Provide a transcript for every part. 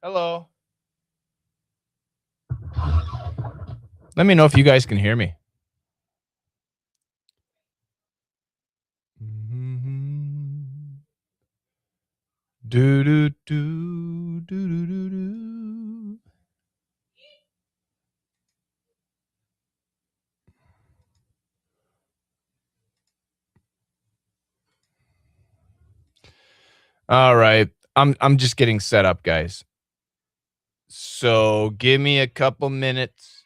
Hello. Let me know if you guys can hear me. Do do do do do do do. All right. I'm just getting set up, guys. So give me a couple minutes.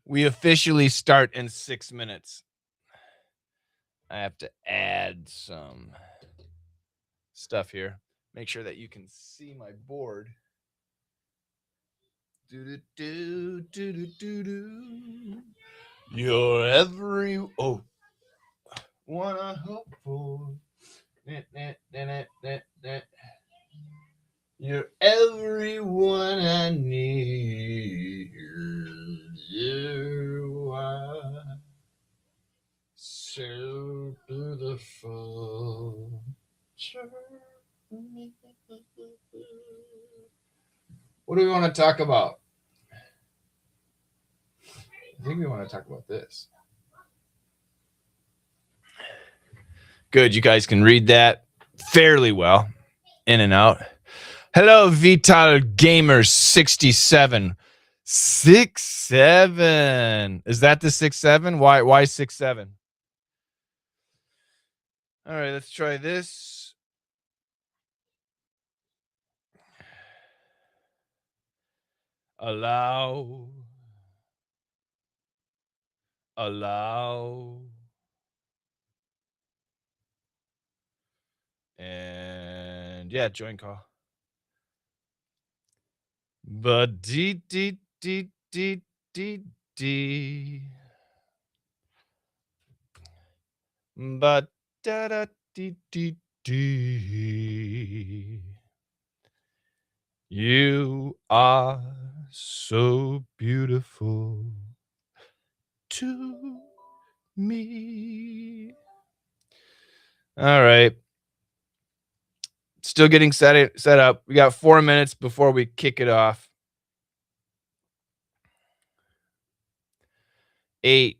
We officially start in 6 minutes. I have to add some stuff here. Make sure that you can see my board. Do do do do do do. You're every one I hope for. You're everyone I need. You are so beautiful. What do we want to talk about? I think we want to talk about this. Good. You guys can read that fairly well. In and out. Hello, Vital Gamer 67. 6'7". Is that the 6'7"? Why 6'7"? All right, let's try this. Allow. And yeah, join call. But D. But da D. You are so beautiful to me. All right. Still getting set up. We got 4 minutes before we kick it off. 8,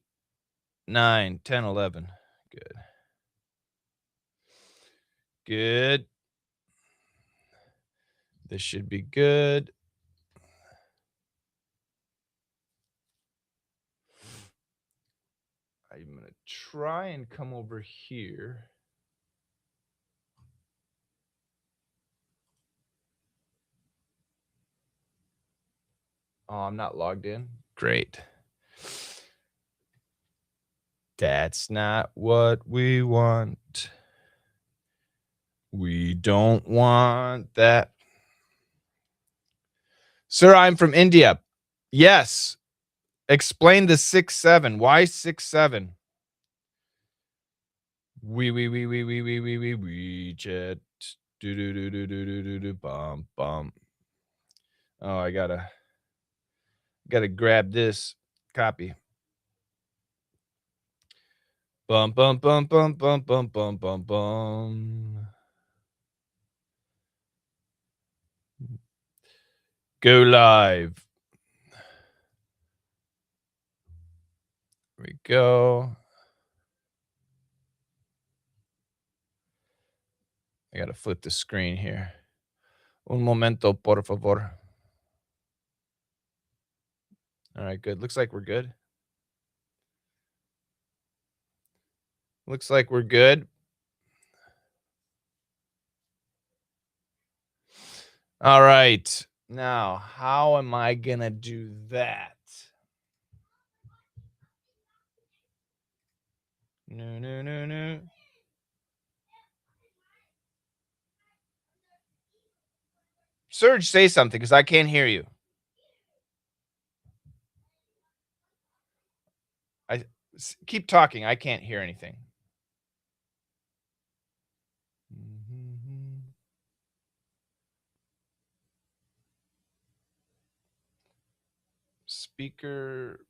9, 10, 11. Good. This should be good. I'm going to try and come over here. Oh, I'm not logged in. Great. That's not what we want. We don't want that. Sir, I'm from India. Yes. Explain the 6'7". Why 6'7"? We chat. Do bum. Oh, I gotta grab this copy. Bum. Go live. There we go. I gotta flip the screen here. Un momento, por favor. All right, good. Looks like we're good. Looks like we're good. All right. Now, how am I going to do that? No. Serge, say something because I can't hear you. Keep talking. I can't hear anything. Speaker.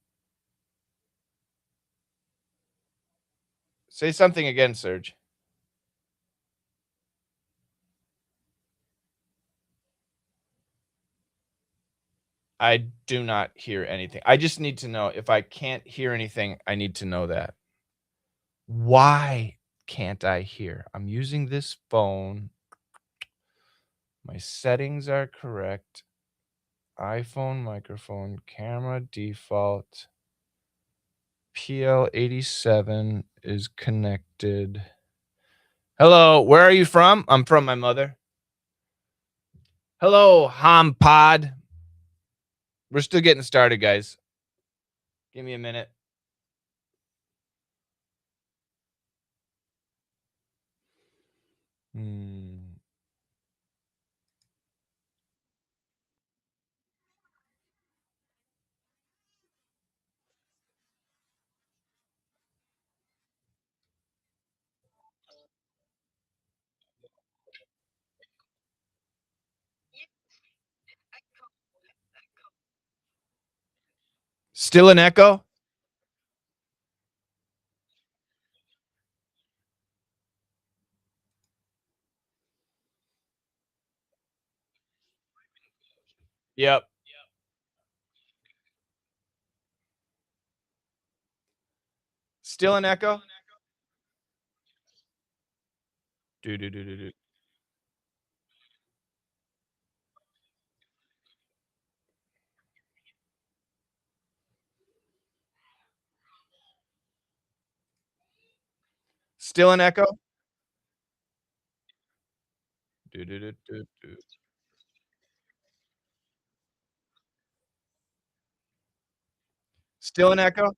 Say something again, Serge. I do not hear anything. I just need to know if I can't hear anything, I need to know that. Why can't I hear? I'm using this phone. My settings are correct. iPhone microphone, camera default. PL87 is connected. Hello, where are you from? I'm from my mother. Hello, HomePod. We're still getting started, guys. Give me a minute. Hmm. Still an echo? Yep. Still an echo? Do do do do do. Still an echo? Do do do do do. Still an echo?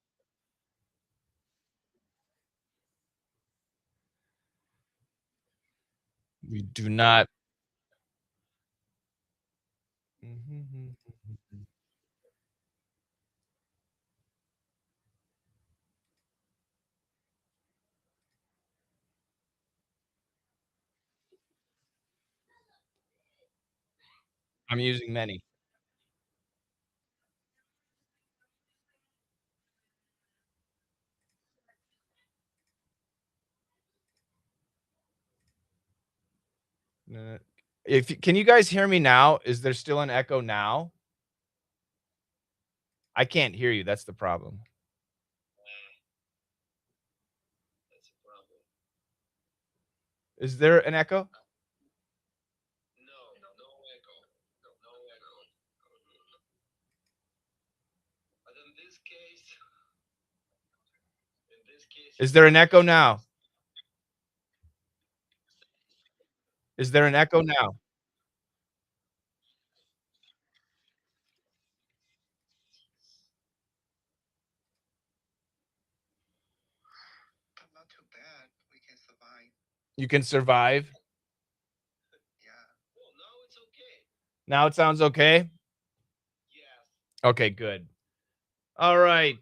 We do not. I'm using many. If can you guys hear me now? Is there still an echo now? I can't hear you. That's the problem. Is there an echo? Is there an echo now? Is there an echo now? You can survive. Now it sounds okay? Okay, good. All right.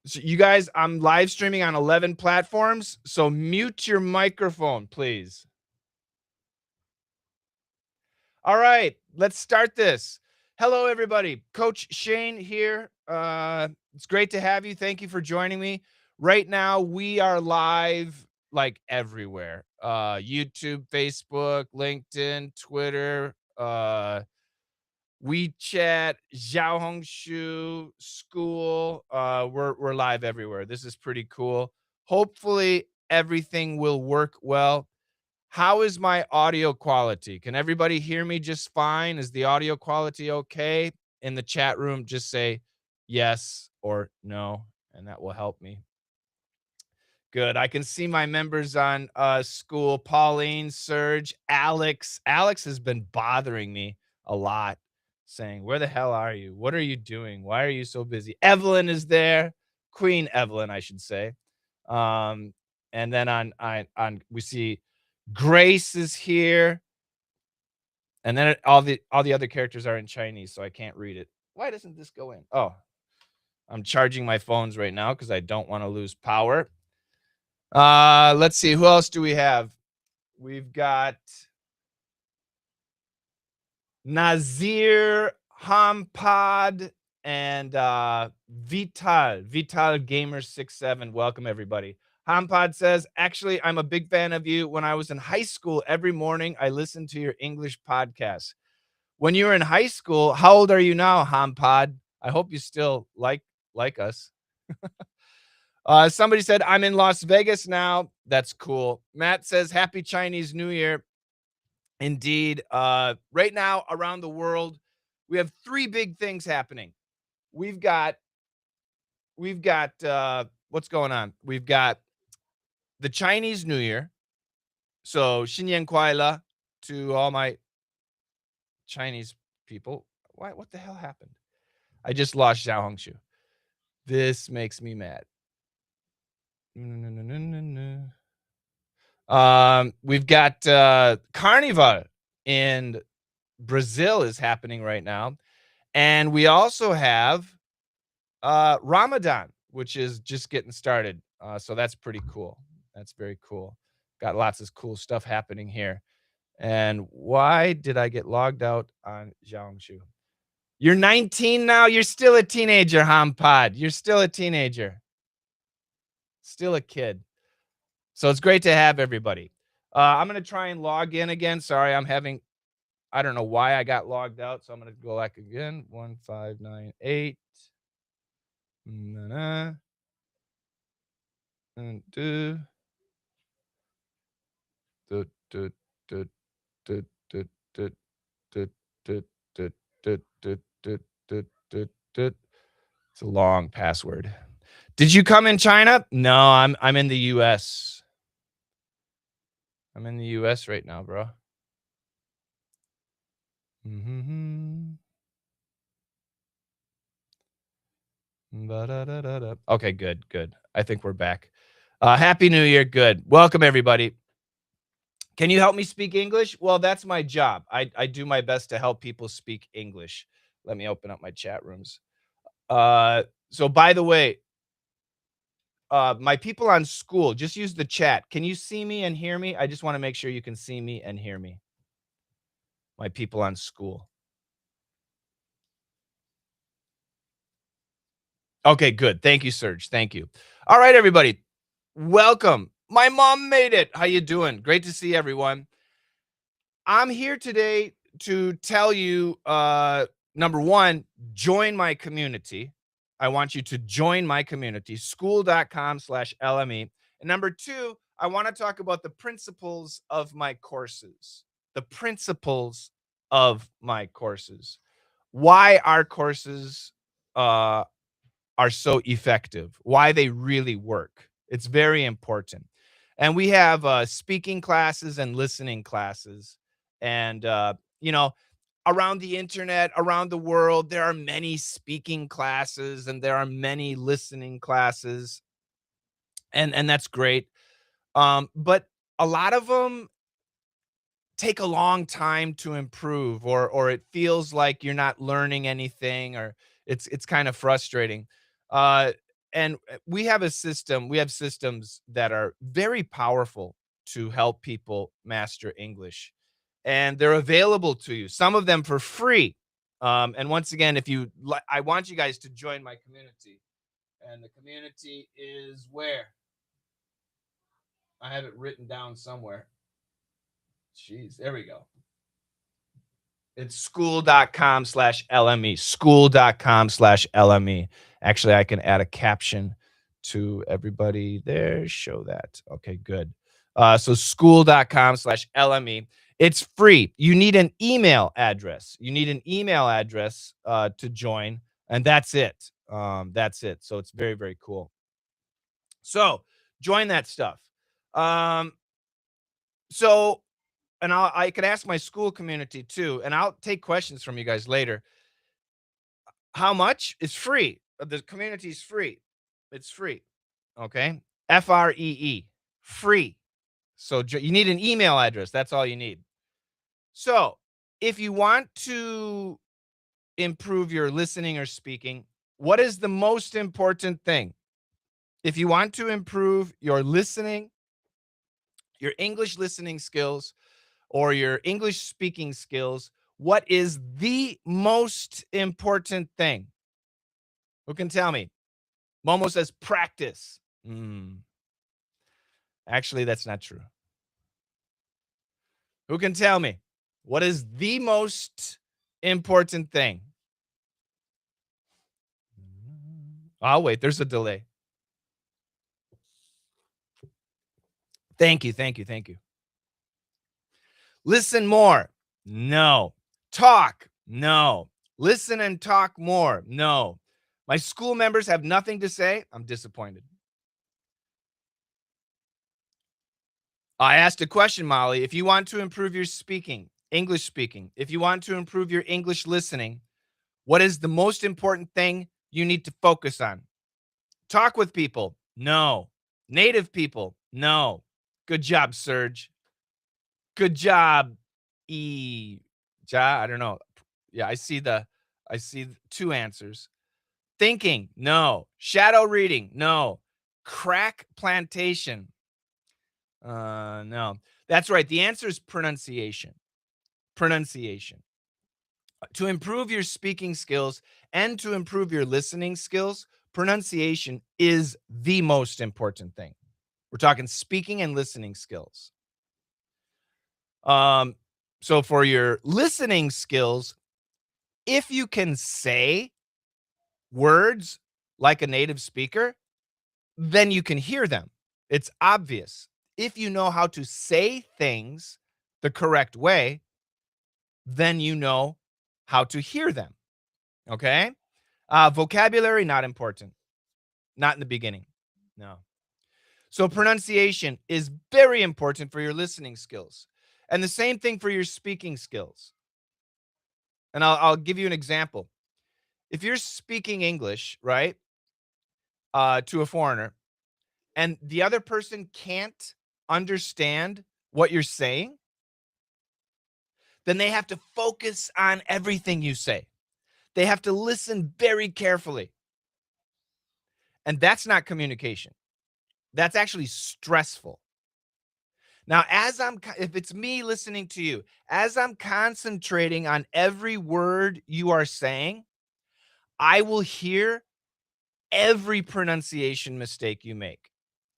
So you guys, I'm live streaming on 11 platforms, so mute your microphone, please. All right, let's start this. Hello, everybody. Coach Shane here. It's great to have you. Thank you for joining me. Right now, we are live like everywhere. YouTube, Facebook, LinkedIn, Twitter, WeChat, Xiaohongshu, school. We're live everywhere. This is pretty cool. Hopefully, everything will work well. How is my audio quality? Can everybody hear me just fine? Is the audio quality okay? In the chat room, just say yes or no, and that will help me. Good. I can see my members on school. Pauline, Serge, Alex. Alex has been bothering me a lot, saying, "Where the hell are you? What are you doing? Why are you so busy?" Evelyn is there. Queen Evelyn, I should say. Um, and then on we see Grace is here. And then all the other characters are in Chinese, so I can't read it. Why doesn't this go in? Oh, I'm charging my phones right now because I don't want to lose power. Let's see. Who else do we have? We've got Nazir, Hampad, and Vital Gamer 67. Welcome, everybody. Hampad says, actually, I'm a big fan of you. When I was in high school, every morning I listened to your English podcast. When you were in high school, how old are you now, Hampod? I hope you still like us. Somebody said, I'm in Las Vegas now. That's cool. Matt says, Happy Chinese New Year. Indeed. Right now, around the world, we have three big things happening. We've got what's going on? We've got the Chinese New Year. So, 新年快乐 to all my Chinese people. What the hell happened? I just lost 𝐉𝐤𝐳. This makes me mad. We've got Carnival in Brazil is happening right now. And we also have Ramadan, which is just getting started. So that's pretty cool. That's very cool. Got lots of cool stuff happening here. And why did I get logged out on 𝐉𝐤𝐳? You're 19 now. You're still a teenager, Hampod. You're still a teenager. Still a kid. So it's great to have everybody. I'm going to try and log in again. Sorry, I don't know why I got logged out. So I'm going to go back again. 1598. And do. It's a long password. Did you come in China? No, I'm in the US. I'm in the US right now, bro. Okay, good. I think we're back. Happy New Year. Good. Welcome, everybody. Can you help me speak English? Well, that's my job. I do my best to help people speak English. Let me open up my chat rooms. So by the way, my people on school, just use the chat. Can you see me and hear me? I just want to make sure you can see me and hear me. My people on school. Okay, good. Thank you, Serge. Thank you. All right, everybody. Welcome. My mom made it. How you doing? Great to see everyone. I'm here today to tell you, number one, join my community. I want you to join my community, school.com/LME. And number two, I want to talk about the principles of my courses. The principles of my courses. Why our courses are so effective, why they really work. It's very important. And we have speaking classes and listening classes. And, around the internet, around the world, there are many speaking classes and there are many listening classes. And that's great. But a lot of them take a long time to improve, or it feels like you're not learning anything, or it's kind of frustrating. And we have systems that are very powerful to help people master English, and they're available to you, some of them for free. And once again, I want you guys to join my community, and the community is where I have it written down somewhere. Jeez, there we go. It's school.com/LME. School.com/LME. Actually, I can add a caption to everybody there. Show that. Okay, good. So school.com/LME. It's free. You need an email address. To join, and that's it. That's it. So it's very, very cool. So join that stuff. So and I can ask my school community too, and I'll take questions from you guys later. How much? It's free. The community is free. It's free. Okay. FREE. Free. So you need an email address. That's all you need. So if you want to improve your listening or speaking, what is the most important thing? If you want to improve your listening, your English listening skills, or your English speaking skills, what is the most important thing? Who can tell me? Momo says practice. Actually, that's not true. Who can tell me? What is the most important thing. I'll wait. There's a delay. Thank you. Thank you. Thank you. Listen more. No. Talk. No. Listen and talk more. No. My school members have nothing to say. I'm disappointed. I asked a question, Molly. If you want to improve your speaking, English speaking, if you want to improve your English listening, what is the most important thing you need to focus on? Talk with people. No. Native people. No. Good job, Serge. Good job, I don't know. Yeah, I see 2 answers. Thinking. No. Shadow reading. No. Crack plantation. No. That's right. The answer is pronunciation. Pronunciation. To improve your speaking skills and to improve your listening skills, pronunciation is the most important thing. We're talking speaking and listening skills. So for your listening skills, if you can say words like a native speaker, then you can hear them. It's obvious. If you know how to say things the correct way, then you know how to hear them. Okay? Vocabulary, not important. Not in the beginning. No. So pronunciation is very important for your listening skills. And the same thing for your speaking skills. And I'll give you an example. If you're speaking English, right, to a foreigner, and the other person can't understand what you're saying, then they have to focus on everything you say. They have to listen very carefully. And that's not communication. That's actually stressful. Now, if it's me listening to you, as I'm concentrating on every word you are saying, I will hear every pronunciation mistake you make.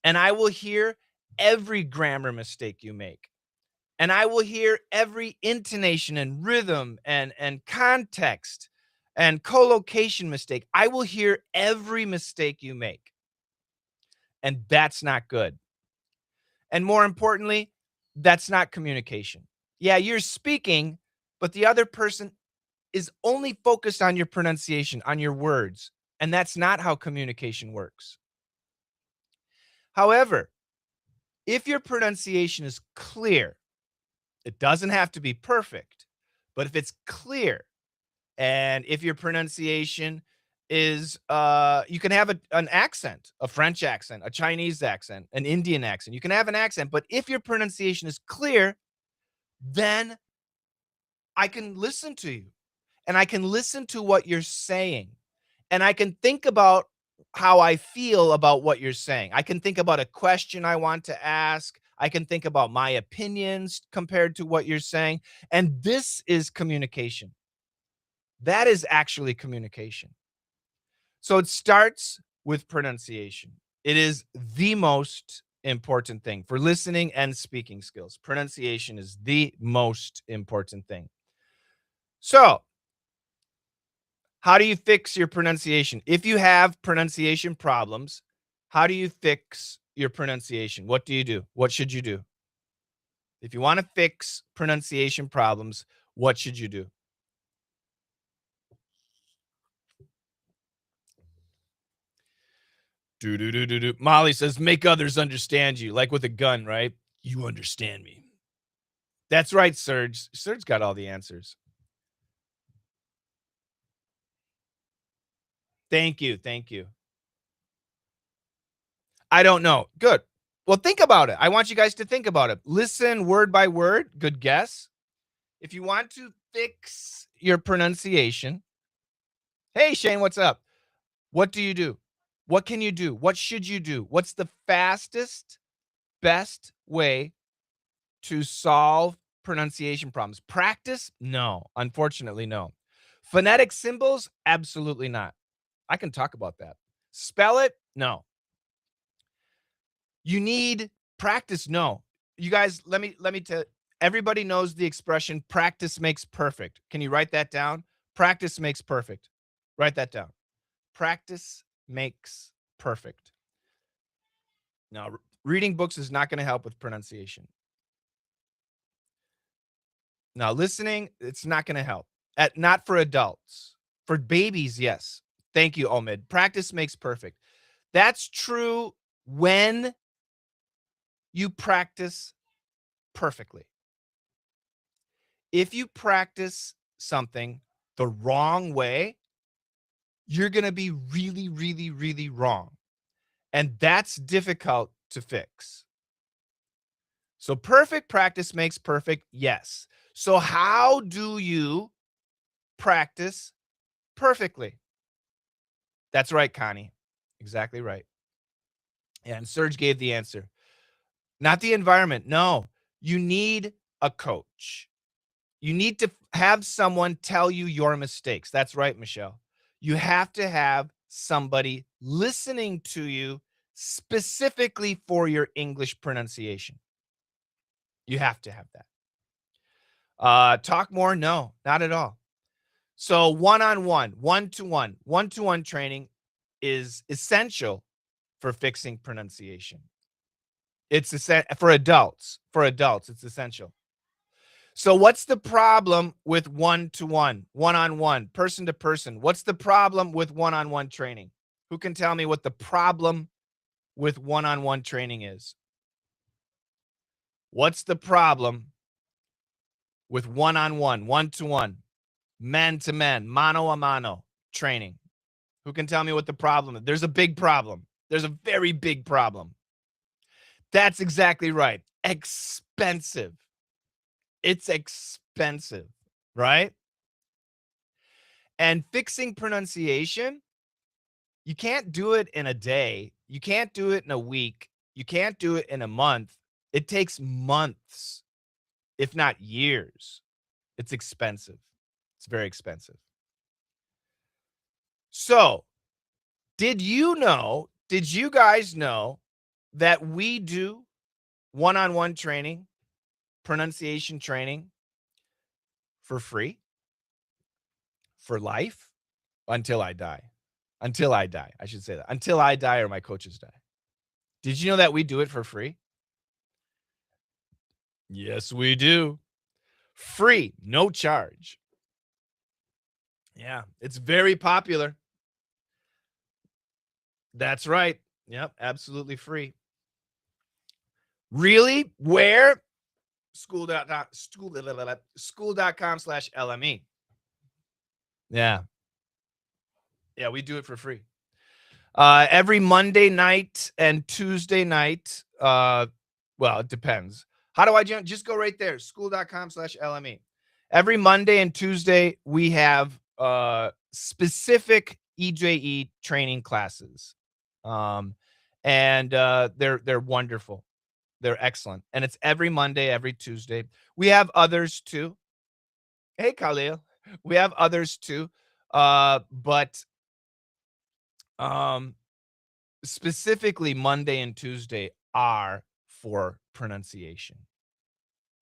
And I will hear every grammar mistake you make. And I will hear every intonation and rhythm and context and collocation mistake. I will hear every mistake you make. And that's not good. And more importantly, that's not communication. Yeah, you're speaking, but the other person is only focused on your pronunciation, on your words. And that's not how communication works. However, if your pronunciation is clear, it doesn't have to be perfect, but if it's clear, and if your pronunciation is, you can have an accent, a French accent, a Chinese accent, an Indian accent. You can have an accent, but if your pronunciation is clear, then I can listen to you and I can listen to what you're saying and I can think about how I feel about what you're saying. I can think about a question I want to ask. I can think about my opinions compared to what you're saying. And this is communication. That is actually communication. So it starts with pronunciation. It is the most important thing for listening and speaking skills. Pronunciation is the most important thing. So, how do you fix your pronunciation? If you have pronunciation problems, how do you fix your pronunciation? What do you do? What should you do? If you want to fix pronunciation problems, what should you do? Do. Molly says, make others understand you, like with a gun, right? You understand me. That's right, Serge. Serge got all the answers. Thank you. Thank you. I don't know. Good. Well, think about it. I want you guys to think about it. Listen word by word. Good guess. If you want to fix your pronunciation, hey, Shane, what's up? What do you do? What can you do? What should you do? What's the fastest, best way to solve pronunciation problems? Practice? No, unfortunately, no. Phonetic symbols? Absolutely not. I can talk about that. Spell it? No. You need practice? No. You guys, let me tell. Everybody knows the expression practice makes perfect. Can you write that down? Practice makes perfect. Write that down. Practice makes perfect. Now, reading books is not going to help with pronunciation. Now, listening, it's not going to help. Not for adults. For babies, yes. Thank you, Omid. Practice makes perfect. That's true when you practice perfectly. If you practice something the wrong way, you're going to be really, really, really wrong. And that's difficult to fix. So perfect practice makes perfect, yes. So how do you practice perfectly? That's right, Connie. Exactly right. And Serge gave the answer. Not the environment. No, you need a coach. You need to have someone tell you your mistakes. That's right, Michelle. You have to have somebody listening to you specifically for your English pronunciation. You have to have that. Talk more? No, not at all. So one-on-one, one-to-one, one-to-one training is essential for fixing pronunciation. It's for adults. For adults, it's essential. So what's the problem with one-to-one, one-on-one, person-to-person? What's the problem with one-on-one training? Who can tell me what the problem with one-on-one training is? What's the problem with one-on-one, one-to-one, man-to-man, mano-a-mano training? Who can tell me what the problem is? There's a big problem. There's a very big problem. That's exactly right. Expensive. It's expensive, right? And fixing pronunciation, you can't do it in a day. You can't do it in a week. You can't do it in a month. It takes months, if not years. It's expensive. It's very expensive. So, did you guys know that we do one-on-one training, pronunciation training for free? For life? Until I die. Until I die. I should say that. Until I die or my coaches die. Did you know that we do it for free? Yes, we do. Free, no charge. Yeah, it's very popular. That's right. Yep, absolutely free. Really? Where? School.com/LME. Yeah. Yeah, we do it for free. Every Monday night and Tuesday night. Well, it depends. How do I join? Just go right there, school.com/LME. Every Monday and Tuesday, we have specific EJE training classes. And they're wonderful. They're excellent. And it's every Monday, every Tuesday. We have others too. Hey, Khalil. We have others too. But specifically Monday and Tuesday are for pronunciation.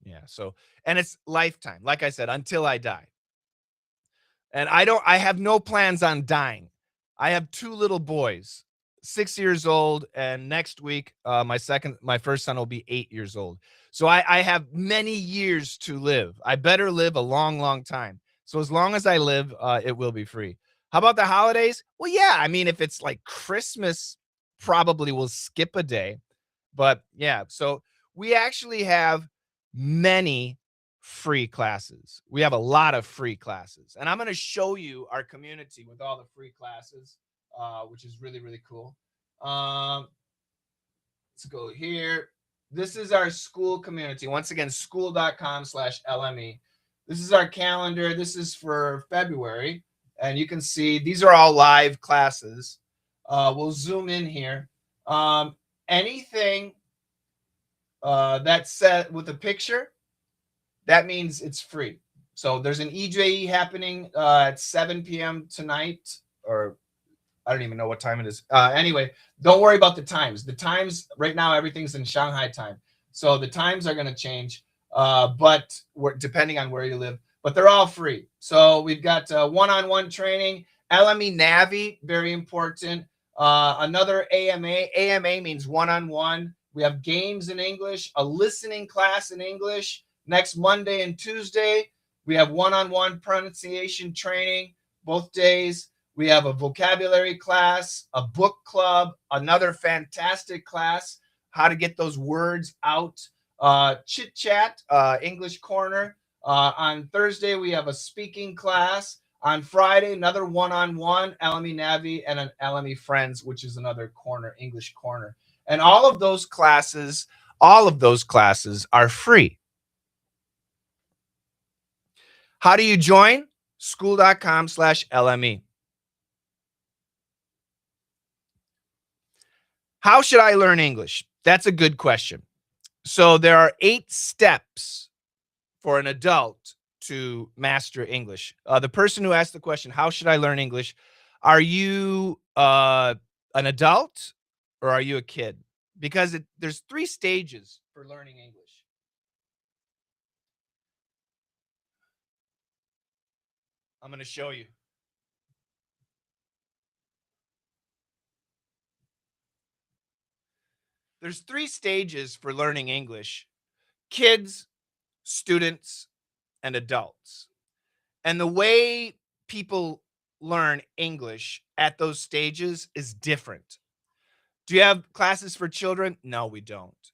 Yeah. So, and it's lifetime. Like I said, until I die. And I have no plans on dying. I have 2 little boys, 6 years old, and next week, my first son will be 8 years old. So I have many years to live. I better live a long, long time. So as long as I live, it will be free. How about the holidays? Well, yeah, I mean, if it's like Christmas, probably we'll skip a day. But yeah, so we actually have many free classes. We have a lot of free classes. And I'm going to show you our community with all the free classes, which is really, really cool. Let's go here. This is our school community. Once again, school.com/LME. This is our calendar. This is for February. And you can see these are all live classes. We'll zoom in here. Anything that's set with a picture, that means it's free. So there's an EJE happening at 7 p.m. tonight, or I don't even know what time it is. Anyway, don't worry about the times. The times right now, everything's in Shanghai time. So the times are going to change. but depending on where you live, but they're all free. So we've got one-on-one training, LME Navi, very important. Another AMA. AMA means one-on-one. We have games in English, a listening class in English. Next Monday and Tuesday, we have one-on-one pronunciation training both days. We have a vocabulary class, a book club, another fantastic class, how to get those words out. Chit Chat, English Corner. On Thursday, we have a speaking class. On Friday, another one-on-one, LME Navi, and an LME Friends, which is another corner, English Corner. And all of those classes are free. How do you join? School.com/LME. How should I learn English? That's a good question. So there are 8 steps for an adult to master English. The person who asked the question, how should I learn English? Are you an adult or are you a kid? Because there's 3 stages for learning English. I'm going to show you. There's 3 stages for learning English: kids, students, and adults. And the way people learn English at those stages is different. Do you have classes for children? No, we don't.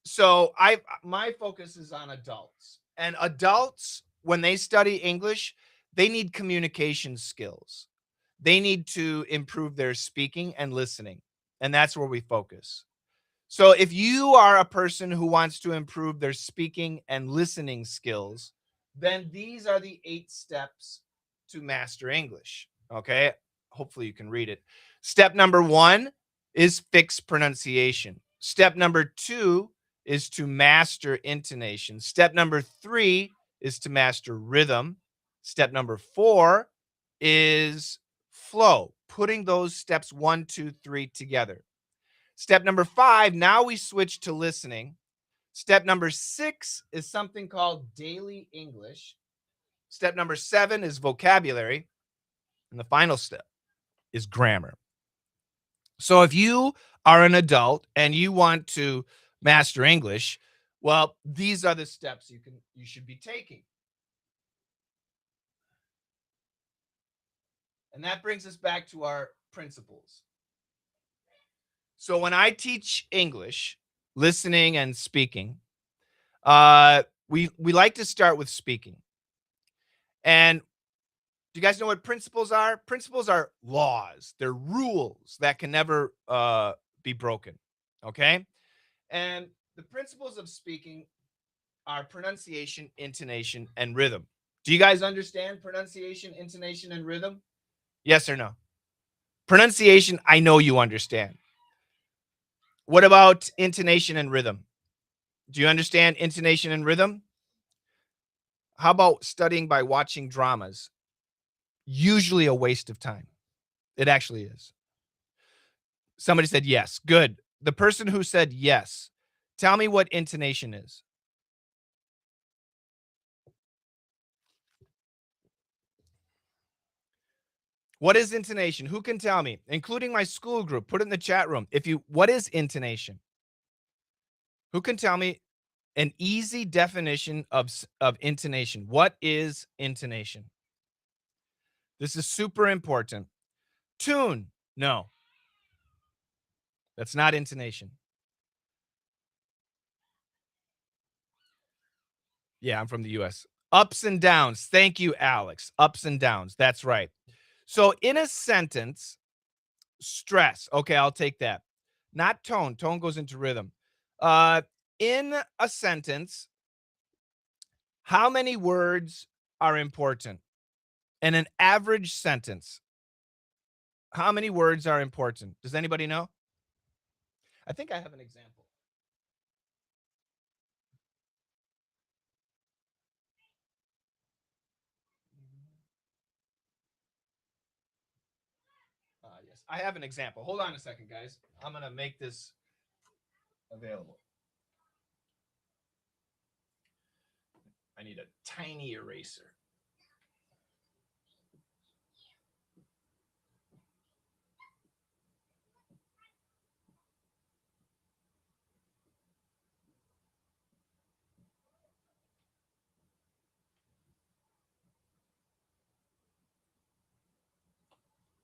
So my focus is on adults. And adults, when they study English, they need communication skills. They need to improve their speaking and listening. And that's where we focus. So if you are a person who wants to improve their speaking and listening skills, then these are the 8 steps to master English. Okay. Hopefully you can read it. Step number 1 is fix pronunciation. Step number 2 is to master intonation. Step number 3 is to master rhythm. Step number 4 is flow, putting those steps 1, 2, 3 together. Step number 5, now we switch to listening. Step number 6 is something called daily English. Step number 7 is vocabulary. And the final step is grammar. So if you are an adult and you want to master English, well, these are the steps you should be taking. And that brings us back to our principles. So when I teach English, listening and speaking, we like to start with speaking. And do you guys know what principles are? Principles are laws. They're rules that can never be broken. Okay? And the principles of speaking are pronunciation, intonation, and rhythm. Do you guys understand pronunciation, intonation, and rhythm? Yes or no? Pronunciation, I know you understand. What about intonation and rhythm? Do you understand intonation and rhythm? How about studying by watching dramas? Usually a waste of time. It actually is. Somebody said yes. Good. The person who said yes, tell me what intonation is. What is intonation? Who can tell me? Including my school group. Put it in the chat room. What is intonation? Who can tell me an easy definition of intonation? What is intonation? This is super important. Tune. No. That's not intonation. Yeah, I'm from the US. Ups and downs. Thank you, Alex. Ups and downs. That's right. So in a sentence, stress. Okay, I'll take that. Not tone. Tone goes into rhythm. In a sentence, how many words are important? In an average sentence, how many words are important? Does anybody know? I think I have an example. Yes, I have an example. Hold on a second, guys. I'm going to make this available. I need a tiny eraser.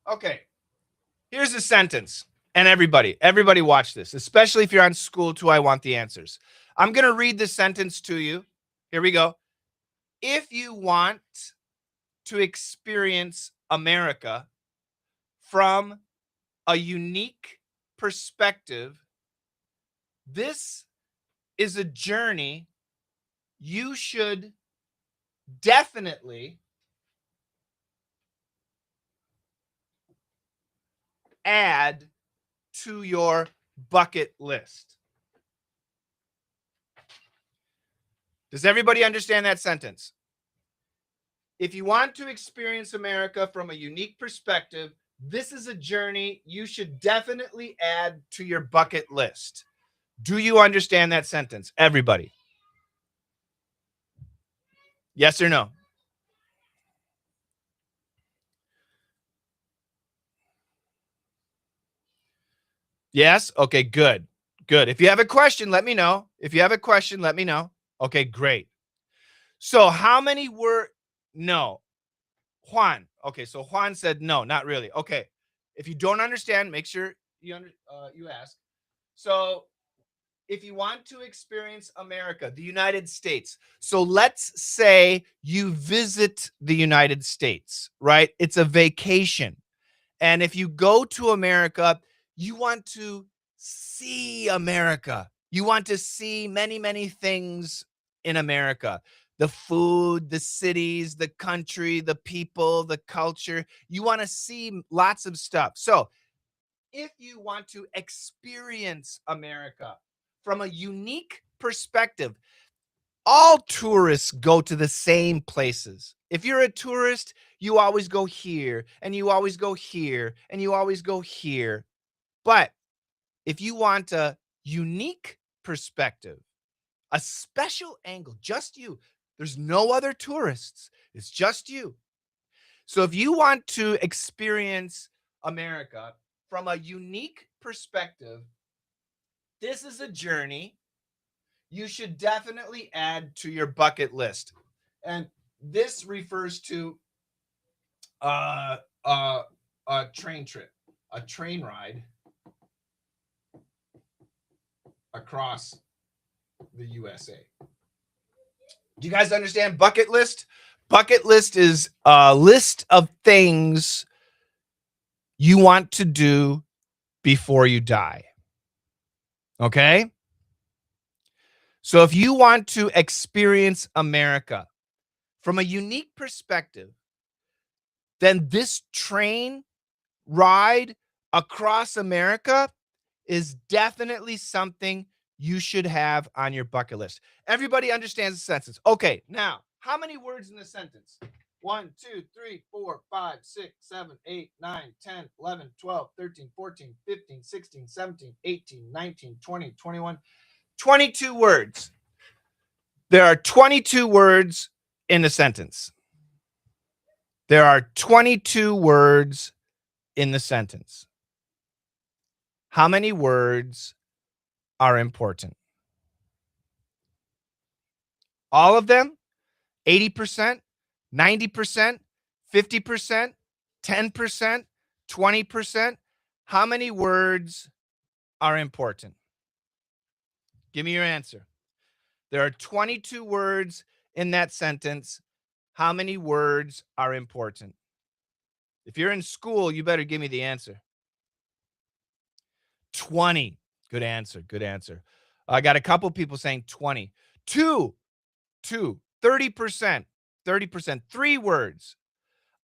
Okay, here's a sentence. And everybody watch this, especially if you're on School 2, I Want the Answers. I'm going to read the sentence to you. Here we go. If you want to experience America from a unique perspective, this is a journey you should definitely add to your bucket list. Does everybody understand that sentence? If you want to experience America from a unique perspective, this is a journey you should definitely add to your bucket list. Do you understand that sentence, everybody? Yes or no? Yes? Okay, good. Good. If you have a question, let me know. If you have a question, let me know. Okay, great. So how many were no? Juan. Okay, so Juan said no, not really. Okay. If you don't understand, make sure you you ask. So if you want to experience America, the United States. So let's say you visit the United States, right? It's a vacation. And if you go to America, you want to see America. You want to see many, many things in America. The food, the cities, the country, the people, the culture. You want to see lots of stuff. So if you want to experience America from a unique perspective, all tourists go to the same places. If you're a tourist, you always go here, and you always go here, and you always go here. But if you want a unique perspective, a special angle, just you, there's no other tourists, it's just you. So if you want to experience America from a unique perspective, this is a journey you should definitely add to your bucket list. And this refers to a train trip, a train ride across the USA. Do you guys understand bucket list? Bucket list is a list of things you want to do before you die. Okay? So if you want to experience America from a unique perspective, then this train ride across America is definitely something you should have on your bucket list. Everybody understands the sentence. Okay, now, how many words in the sentence? 1, 2, 3, 4, 5, 6, 7, 8, 9, 10, 11, 12, 13, 14, 15, 16, 17, 18, 19, 20, 21, 22 words. There are 22 words in the sentence. There are 22 words in the sentence. How many words are important? All of them? 80%? 90%? 50%? 10%? 20%? How many words are important? Give me your answer. There are 22 words in that sentence. How many words are important? If you're in school, you better give me the answer. 20. Good answer. Good answer. I got a couple people saying 20. 2. 30%. 30%. 3 words.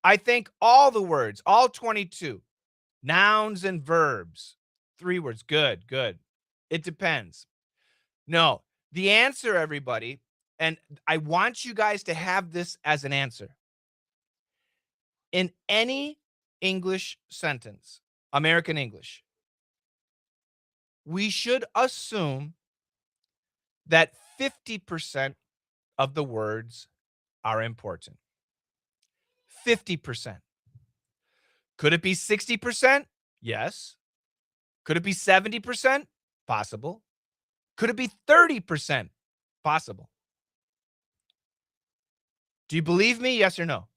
I think all the words, all 22. Nouns and verbs. 3 words. Good, good. It depends. No, the answer, everybody, and I want you guys to have this as an answer. In any English sentence, American English, we should assume that 50% of the words are important. 50%. Could it be 60%? Yes. Could it be 70%? Possible. Could it be 30%? Possible. Do you believe me? Yes or no?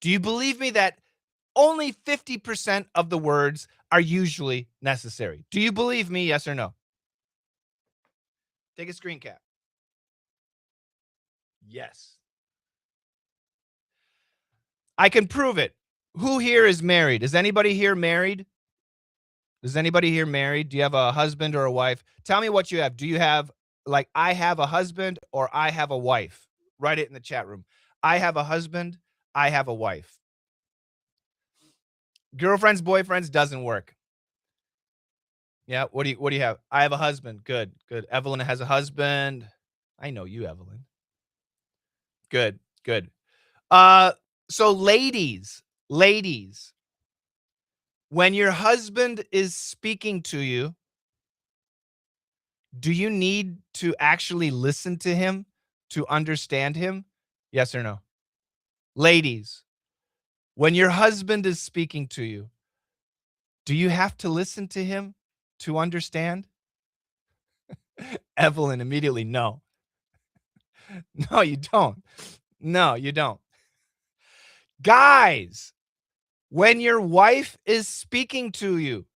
Do you believe me that only 50% of the words are usually necessary? Do you believe me? Yes or no? Take a screen cap. Yes. I can prove it. Who here is married? Is anybody here married? Is anybody here married? Do you have a husband or a wife? Tell me what you have. Do you have, like, I have a husband or I have a wife? Write it in the chat room. I have a husband. I have a wife. Girlfriends, boyfriends doesn't work. Yeah. What do you have? I have a husband. Good. Good. Evelyn has a husband. I know you, Evelyn. Good. Good. So ladies, when your husband is speaking to you, do you need to actually listen to him to understand him? Yes or no? Ladies, when your husband is speaking to you, do you have to listen to him to understand? Evelyn immediately, no. No, you don't. No, you don't. Guys, when your wife is speaking to you,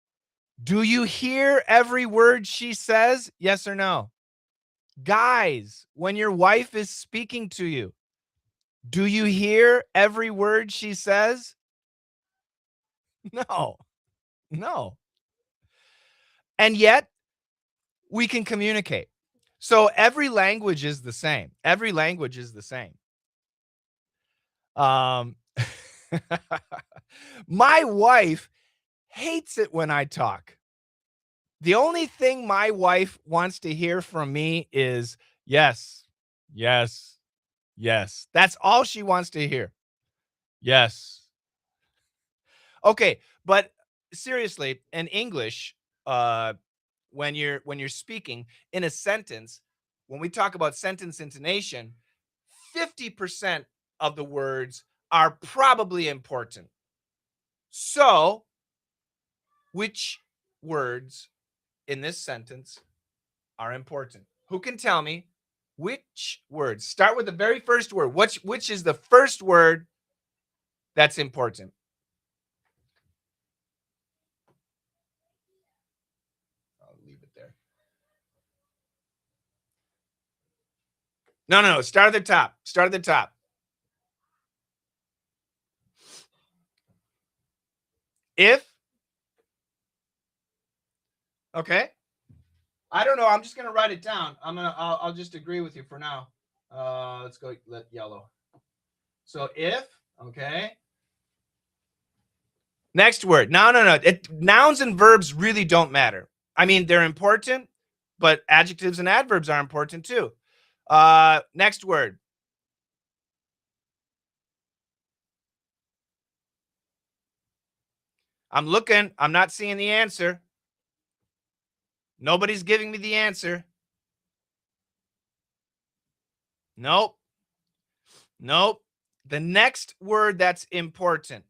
do you hear every word she says? Yes or no? Guys, when your wife is speaking to you, do you hear every word she says? No, no. And yet, we can communicate. So every language is the same. Every language is the same. My wife hates it when I talk. The only thing my wife wants to hear from me is yes, yes, yes. That's all she wants to hear. Yes. Okay, but seriously, in English, when you're speaking in a sentence, when we talk about sentence intonation, 50% of the words are probably important. So, which words in this sentence are important? Who can tell me which words? Start with the very first word. Which is the first word that's important? I'll leave it there. No. Start at the top. Start at the top. If. Okay. I don't know. I'm just gonna write it down. I'll just agree with you for now. Let's go yellow. So if, okay. Next word. No. Nouns and verbs really don't matter. I mean, they're important, but adjectives and adverbs are important too. Next word. I'm looking. I'm not seeing the answer. Nobody's giving me the answer. Nope. The next word that's important.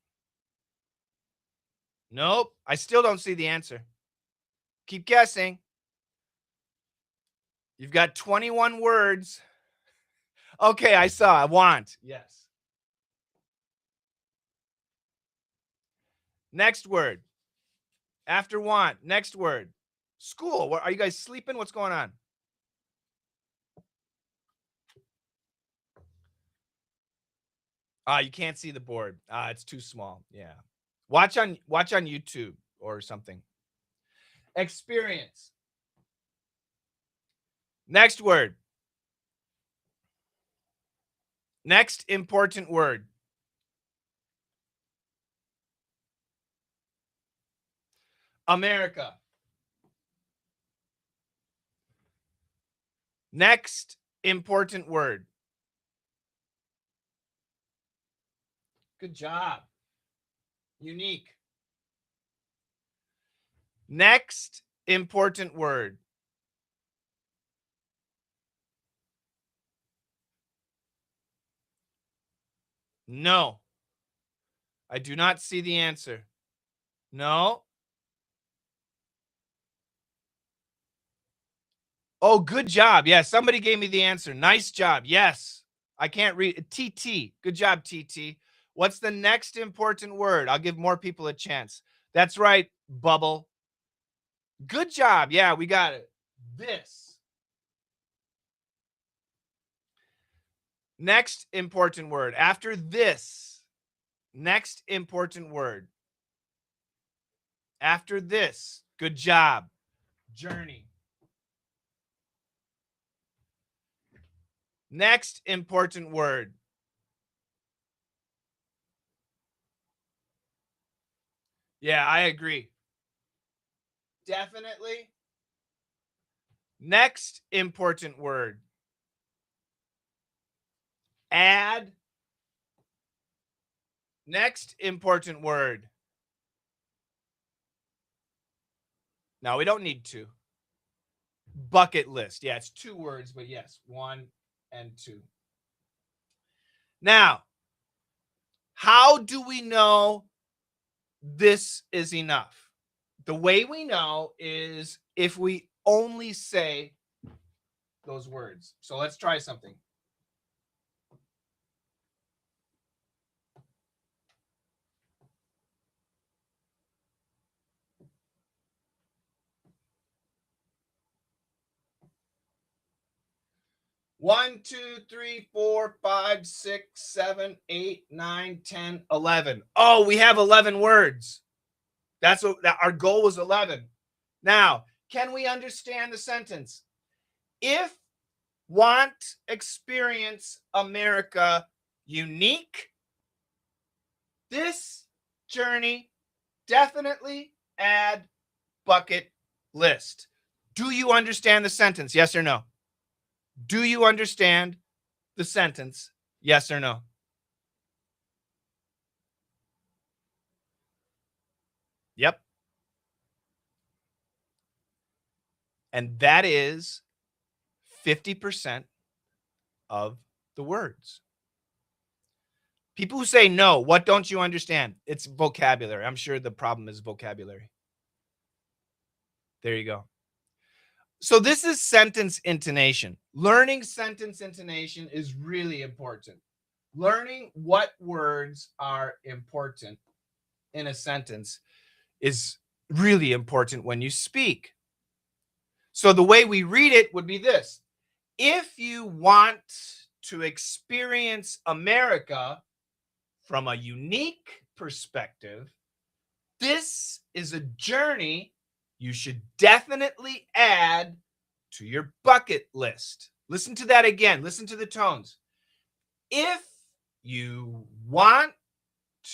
Nope. I still don't see the answer. Keep guessing. You've got 21 words. Okay, I saw. I want. Yes. Next word. After want. Next word. School. What, are you guys sleeping? What's going on? You can't see the board. It's too small. Yeah. Watch on YouTube or something. Experience. Next word. Next important word. America. Next important word. Good job. Unique. Next important word. No. I do not see the answer. No. Oh, good job. Yeah, somebody gave me the answer. Nice job. Yes. I can't read. TT. Good job, TT. What's the next important word? I'll give more people a chance. That's right, Bubble. Good job. Yeah, we got it. This. Next important word. After this, next important word. After this. Good job. Journey. Next important word. Yeah, I agree. Definitely. Next important word. Add. Next important word. No, we don't need to. Bucket list. Yeah, it's 2 words, but yes, 1 and 2. Now, how do we know this is enough? The way we know is if we only say those words. So let's try something. One, 2, 3, 4, 5, 6, 7, 8, 9, 10, 11. Oh, we have 11 words. That's what our goal was 11. Now, can we understand the sentence? If want, experience America unique, this journey definitely add bucket list. Do you understand the sentence? Yes or no? Do you understand the sentence? Yes or no? Yep. And that is 50% of the words. People who say no, what don't you understand? It's vocabulary. I'm sure the problem is vocabulary. There you go. So this is sentence intonation. Learning sentence intonation is really important. Learning what words are important in a sentence is really important when you speak. So the way we read it would be this. If you want to experience America from a unique perspective, this is a journey you should definitely add to your bucket list. Listen to that again. Listen to the tones. If you want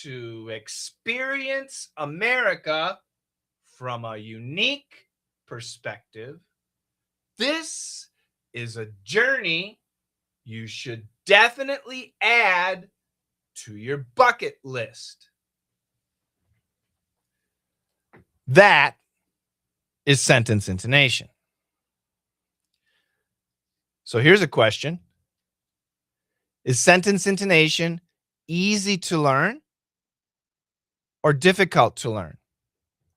to experience America from a unique perspective, this is a journey you should definitely add to your bucket list. That is sentence intonation. So here's a question. Is sentence intonation easy to learn or difficult to learn?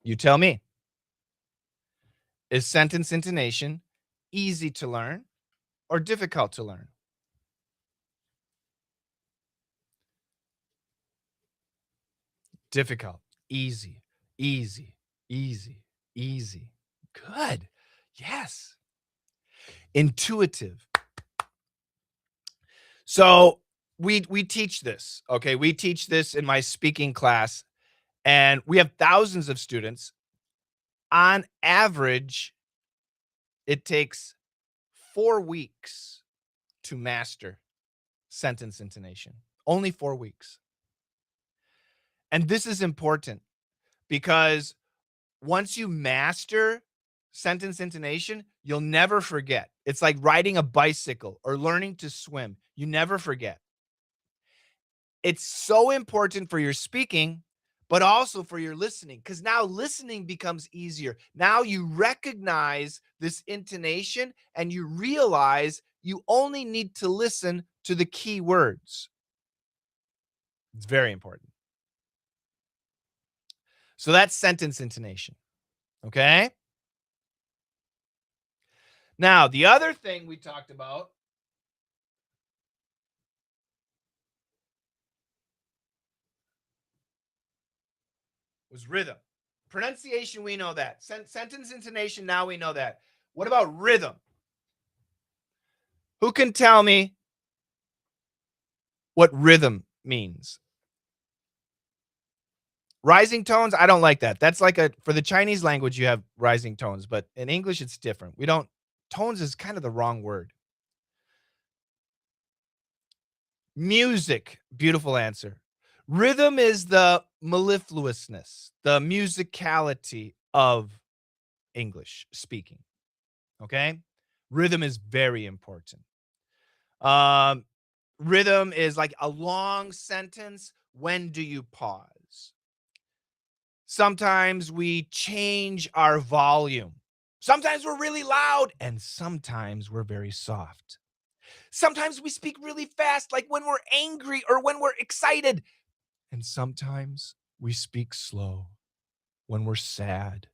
You tell me. Is sentence intonation easy to learn or difficult to learn? Difficult. Easy, easy, easy, easy. Good. Yes. Intuitive. So we teach this, okay? We teach this in my speaking class, and we have thousands of students. On average, it takes 4 weeks to master sentence intonation. Only 4 weeks. And this is important because once you master sentence intonation, you'll never forget. It's like riding a bicycle or learning to swim. You never forget. It's so important for your speaking, but also for your listening, because now listening becomes easier. Now you recognize this intonation and you realize you only need to listen to the key words. It's very important. So that's sentence intonation. Okay. Now, the other thing we talked about was rhythm. Pronunciation, we know that. Sentence intonation, now we know that. What about rhythm? Who can tell me what rhythm means? Rising tones, I don't like that. That's like for the Chinese language, you have rising tones, but in English, it's different. We don't, tones is kind of the wrong word. Music, beautiful answer. Rhythm is the mellifluousness, the musicality of English speaking. Okay. Rhythm is very important. Um, Rhythm is like a long sentence. When do you pause? Sometimes we change our volume. Sometimes we're really loud and sometimes we're very soft. Sometimes we speak really fast, like when we're angry or when we're excited. And sometimes we speak slow when we're sad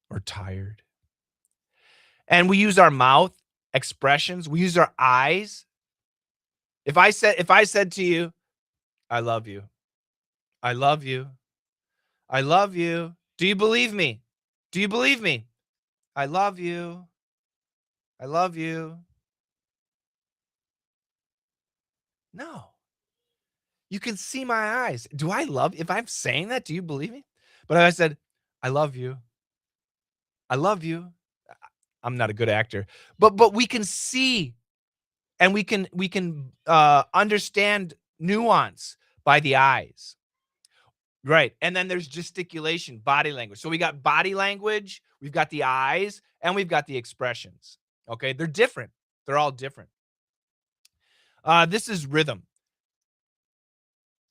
or tired. And we use our mouth expressions. We use our eyes. If I said to you, I love you. I love you. I love you. Do you believe me? Do you believe me? I love you. I love you. No. You can see my eyes. Do I love, if I'm saying that, do you believe me? But if I said, I love you. I love you. I'm not a good actor. But we can see and we can understand nuance by the eyes. Right. And then there's gesticulation, body language. So we got body language, we've got the eyes, and we've got the expressions. Okay. They're different. They're all different. This is rhythm.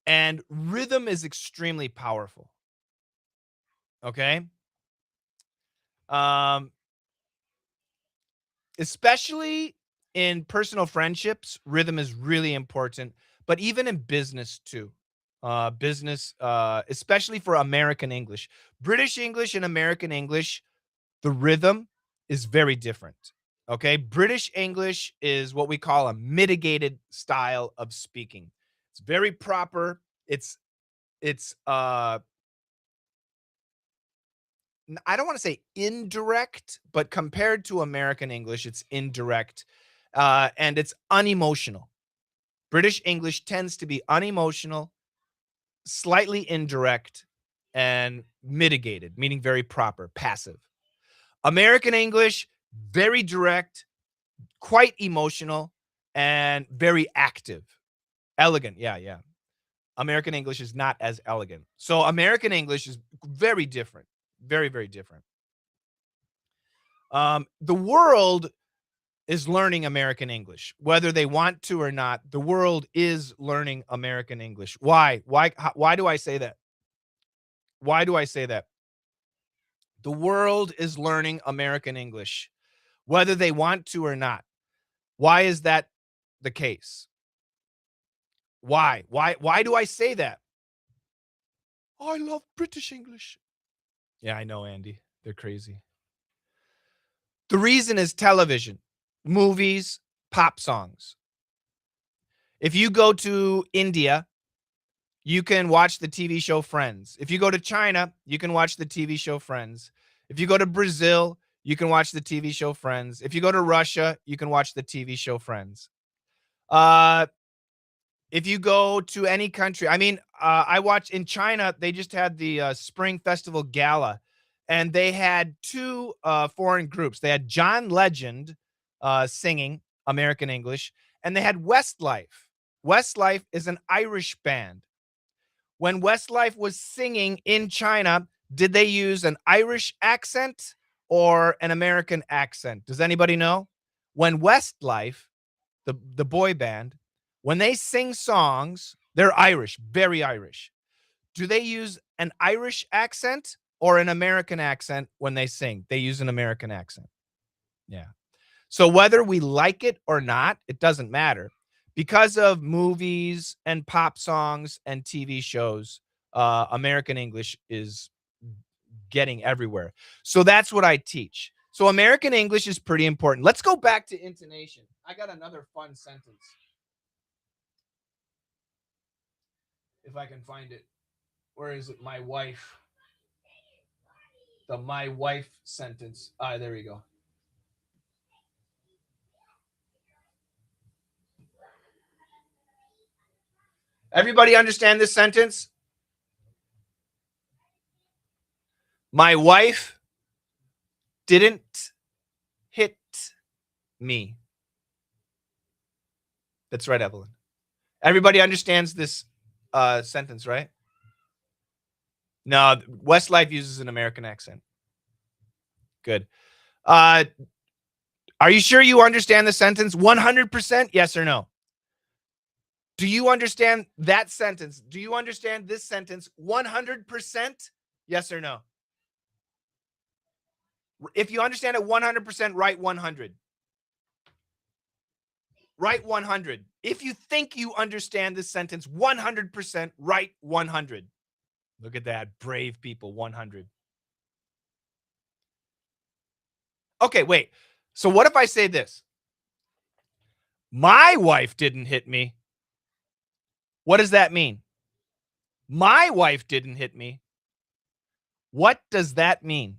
And rhythm is extremely powerful. Okay. Um, Especially in personal friendships, rhythm is really important, but even in business too. Especially for American English. British English and American English, the rhythm is very different. Okay. British English is what we call a mitigated style of speaking. It's very proper. It's I don't want to say indirect, but compared to American English, it's indirect, and it's unemotional. British English tends to be unemotional, slightly indirect, and mitigated, meaning very proper, passive. American English, very direct, quite emotional, and very active. Elegant. Yeah, yeah. American English is not as elegant. So American English is very different. Very, very different. The world is learning American English, whether they want to or not. The world is learning American English. Why? Why do I say that? Why do I say that? The world is learning American English, whether they want to or not. Why is that the case? Why? Why do I say that? I love British English. Yeah, I know, Andy. They're crazy. The reason is television, movies, pop songs. If you go to India, you can watch the TV show Friends. If you go to China, you can watch the TV show Friends. If you go to Brazil, you can watch the TV show Friends. If you go to Russia, you can watch the TV show Friends. Uh, if you go to any country, I mean, I watch in China, they just had the Spring Festival Gala, and they had two foreign groups. They had John Legend singing American English, and they had Westlife. Westlife is an Irish band. When Westlife was singing in China, did they use an Irish accent or an American accent? Does anybody know? When Westlife, the boy band, when they sing songs, they're Irish, very Irish. Do they use an Irish accent or an American accent when they sing? They use an American accent. Yeah. So whether we like it or not, it doesn't matter Because of movies and pop songs and TV shows, American English is getting everywhere. So that's what I teach. So American English is pretty important. Let's go back to intonation. I got another fun sentence. If I can find it. Where is it? My wife. The my wife sentence. There we go. Everybody understand this sentence? My wife didn't hit me. That's right, Evelyn. Everybody understands this sentence, right? No, Westlife uses an American accent. Good. Are you sure you understand the sentence 100%? Yes or no? Do you understand that sentence? Do you understand this sentence 100%? Yes or no? If you understand it 100%, write 100. Write 100. If you think you understand this sentence 100%, write 100. Look at that. Brave people, 100. Okay, wait. So what if I say this? My wife didn't hit me. What does that mean? My wife didn't hit me. What does that mean?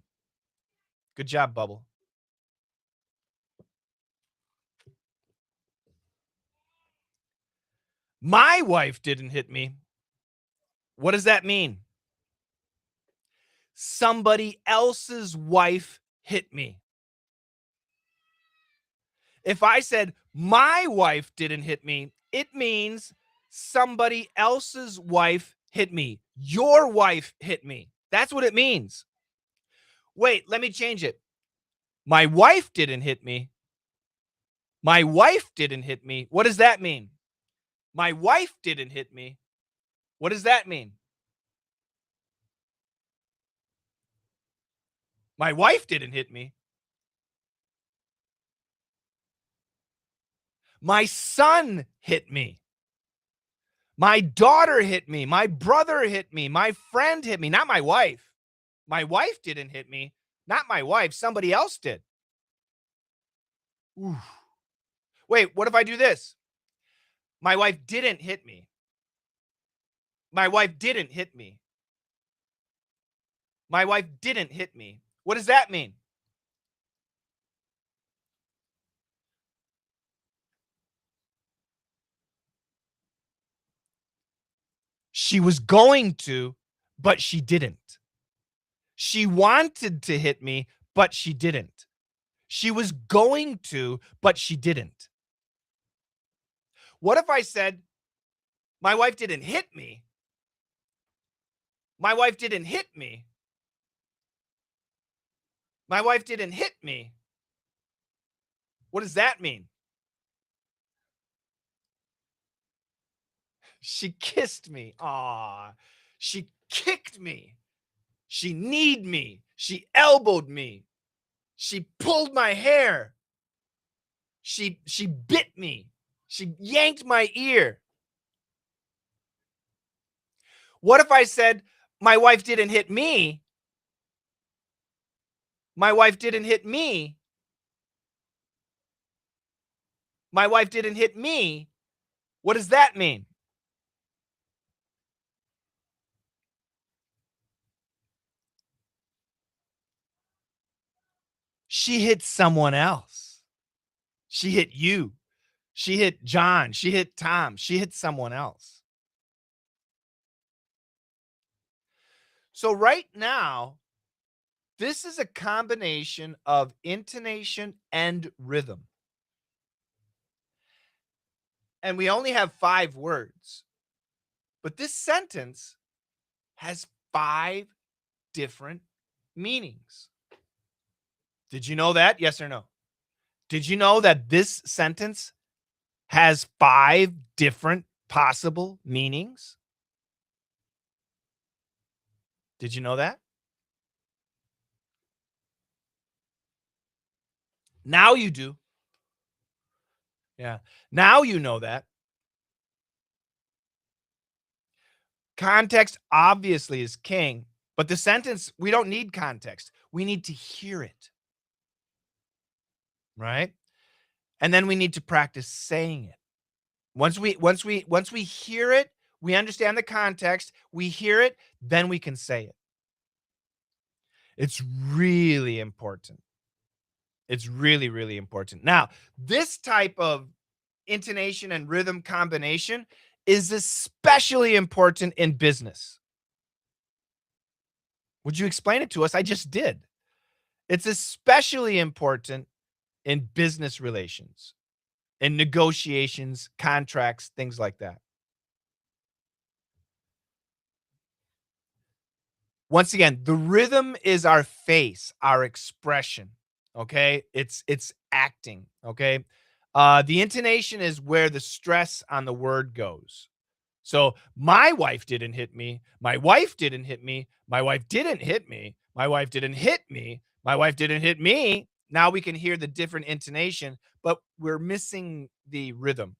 Good job, Bubble. My wife didn't hit me. What does that mean? Somebody else's wife hit me. If I said my wife didn't hit me, it means somebody else's wife hit me. Your wife hit me. That's what it means. Wait, let me change it. My wife didn't hit me. My wife didn't hit me. What does that mean? My wife didn't hit me. What does that mean? My wife didn't hit me. My son hit me. My daughter hit me. My brother hit me. My friend hit me. Not my wife. My wife didn't hit me. Not my wife. Somebody else did. Ooh. Wait, what if I do this? My wife didn't hit me. My wife didn't hit me. My wife didn't hit me. What does that mean? She was going to, but she didn't. She wanted to hit me, but she didn't. She was going to, but she didn't. What if I said, my wife didn't hit me? My wife didn't hit me. My wife didn't hit me. What does that mean? She kissed me. Aw. She kicked me. She kneed me. She elbowed me. She pulled my hair. She bit me. She yanked my ear. What if I said, my wife didn't hit me? My wife didn't hit me. My wife didn't hit me. What does that mean? She hit someone else. She hit you. She hit John. She hit Tom. She hit someone else. So right now, this is a combination of intonation and rhythm. And we only have 5 words. But this sentence has 5 different meanings. Did you know that? Yes or no? Did you know that this sentence has 5 different possible meanings? Did you know that? Now you do. Yeah. Now you know that. Context obviously is king, but the sentence, we don't need context. We need to hear it, right? And then we need to practice saying it. Once we hear it, we understand the context, we hear it, then we can say it. It's really important. It's really, really important. Now, this type of intonation and rhythm combination is especially important in business. Would you explain it to us? I just did. It's especially important in business relations, in negotiations, contracts, things like that. Once again, the rhythm is our face, our expression. Okay. It's acting. Okay. The intonation is where the stress on the word goes. So my wife didn't hit me. My wife didn't hit me. My wife didn't hit me. My wife didn't hit me. My wife didn't hit me. Now we can hear the different intonation, but we're missing the rhythm.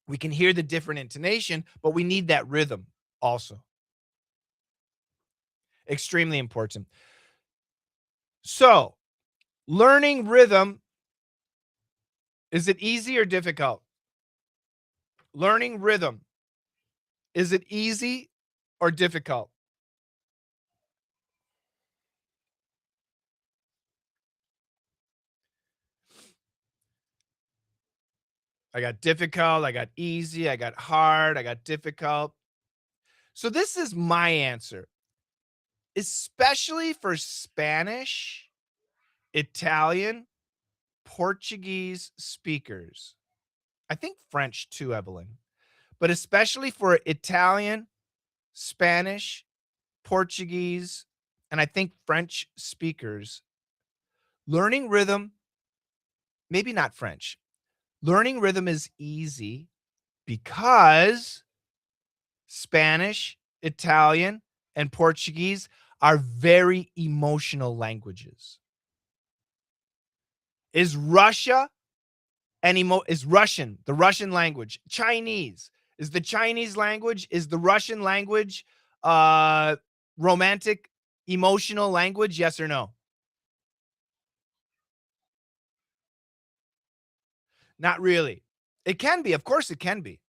We can hear the different intonation, but we need that rhythm also. Extremely important. So, learning rhythm, is it easy or difficult? Learning rhythm, is it easy or difficult? I got difficult, I got easy, I got hard, I got difficult. So this is my answer. Especially for Spanish, Italian, Portuguese speakers. I think French too, Evelyn. But especially for Italian, Spanish, Portuguese, and I think French speakers, learning rhythm, maybe not French, learning rhythm is easy because Spanish, Italian, and Portuguese are very emotional languages. Is Russia is Russian, the Russian language, Chinese, is the Chinese language, is the Russian language romantic, emotional language? Yes or no? Not really. It can be. Of course it can be.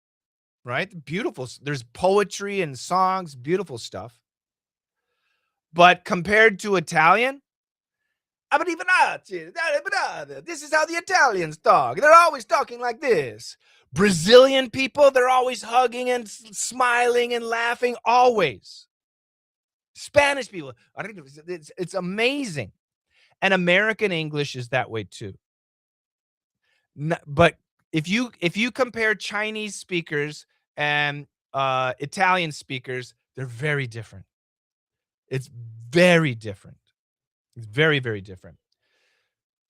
Right? Beautiful. There's poetry and songs, beautiful stuff. But compared to Italian, this is how the Italians talk. They're always talking like this. Brazilian people, they're always hugging and smiling and laughing, always. Spanish people, it's amazing. And American English is that way too. But if you compare Chinese speakers and Italian speakers, they're very different. It's very different. It's very, very different.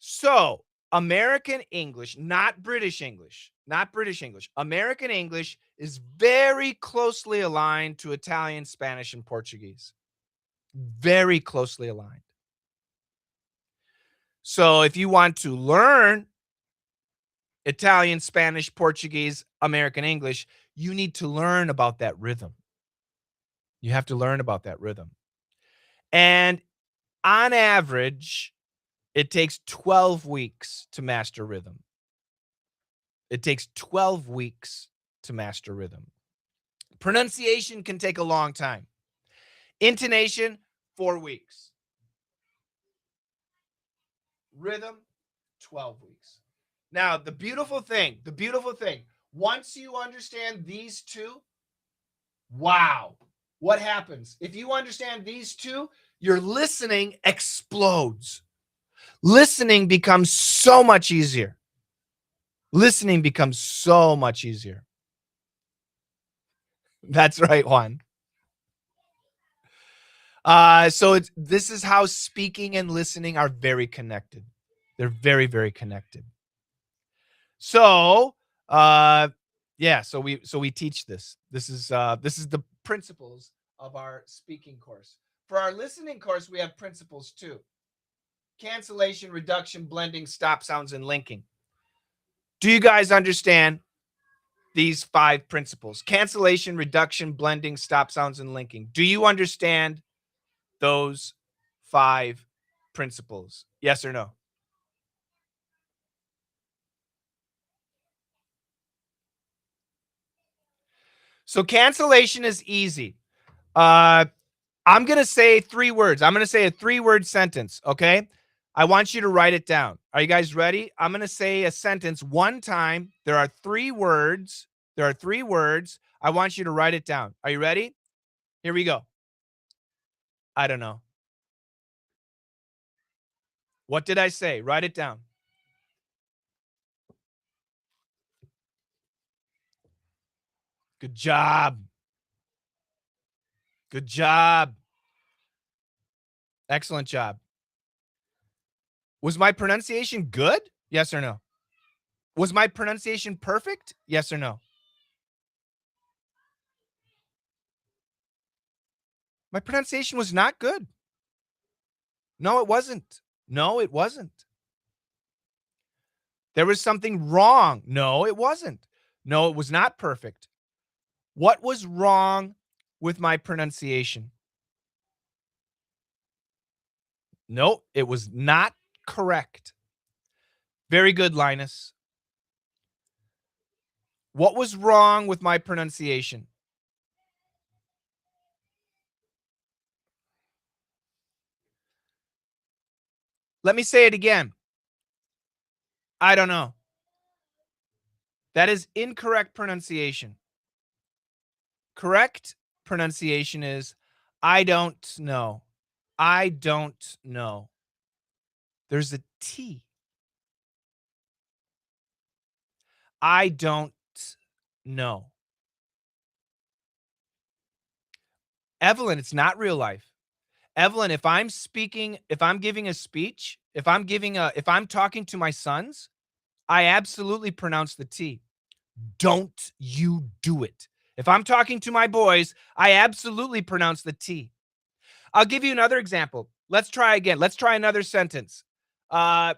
So American English, not British English, not British English. American English is very closely aligned to Italian, Spanish, and Portuguese. Very closely aligned. So if you want to learn Italian, Spanish, Portuguese, American English, you need to learn about that rhythm. You have to learn about that rhythm. And on average, it takes 12 weeks to master rhythm. It takes 12 weeks to master rhythm. Pronunciation can take a long time. Intonation, 4 weeks. Rhythm, 12 weeks. Now, the beautiful thing, once you understand these two, wow, what happens? If you understand these two, your listening explodes. Listening becomes so much easier. Listening becomes so much easier. That's right, Juan. So this is how speaking and listening are very connected. They're very, very connected. So, yeah, so we teach this. This is the principles of our speaking course. For our listening course, we have principles too. Cancellation, reduction, blending, stop sounds, and linking. Do you guys understand these 5 principles: cancellation, reduction, blending, stop sounds, and linking. Do you understand those 5 principles? Yes or no? So cancellation is easy. I'm going to say 3 words. I'm going to say a 3-word sentence, okay? I want you to write it down. Are you guys ready? I'm going to say a sentence one time. There are 3 words. There are 3 words. I want you to write it down. Are you ready? Here we go. I don't know. What did I say? Write it down. Good job. Good job. Excellent job. Was my pronunciation good? Yes or no? Was my pronunciation perfect? Yes or no? My pronunciation was not good. No, it wasn't. No, it wasn't. There was something wrong. No, it wasn't. No, it was not perfect. What was wrong with my pronunciation? No, it was not correct. Very good, Linus. What was wrong with my pronunciation? Let me say it again. I don't know. That is incorrect pronunciation. Correct pronunciation is I don't know. I don't know. There's a T. I don't know. Evelyn, it's not real life. Evelyn, if I'm speaking, if I'm giving a speech, if I'm talking to my sons, I absolutely pronounce the T. Don't you do it. If I'm talking to my boys, I absolutely pronounce the T. I'll give you another example. Let's try again. Let's try another sentence. This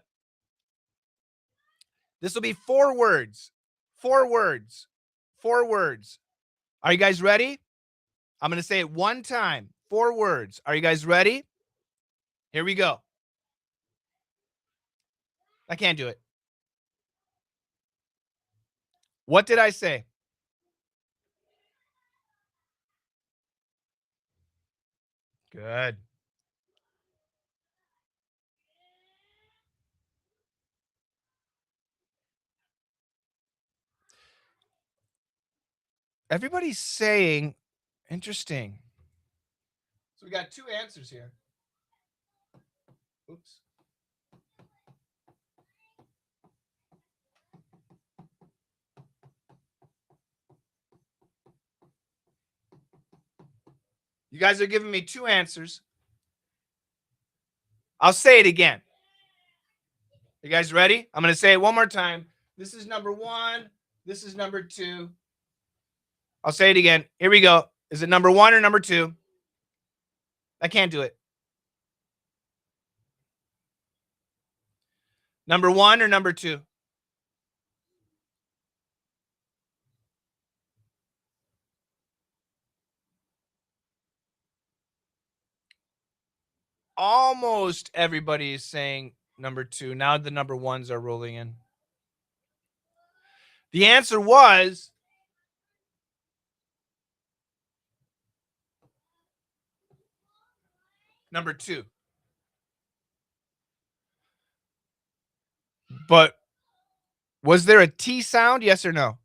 will be 4 words. 4 words. 4 words. Are you guys ready? I'm going to say it one time. 4 words. Are you guys ready? Here we go. I can't do it. What did I say? Good. Everybody's saying, interesting. So we got 2 answers here. Oops. You guys are giving me 2 answers. I'll say it again. You guys ready? I'm going to say it one more time. This is number 1. This is number 2. I'll say it again. Here we go. Is it number 1 or number 2? I can't do it. Number 1 or number 2? Almost everybody is saying number 2. Now the number 1s are rolling in. The answer was number 2. But was there a T sound? Yes or no?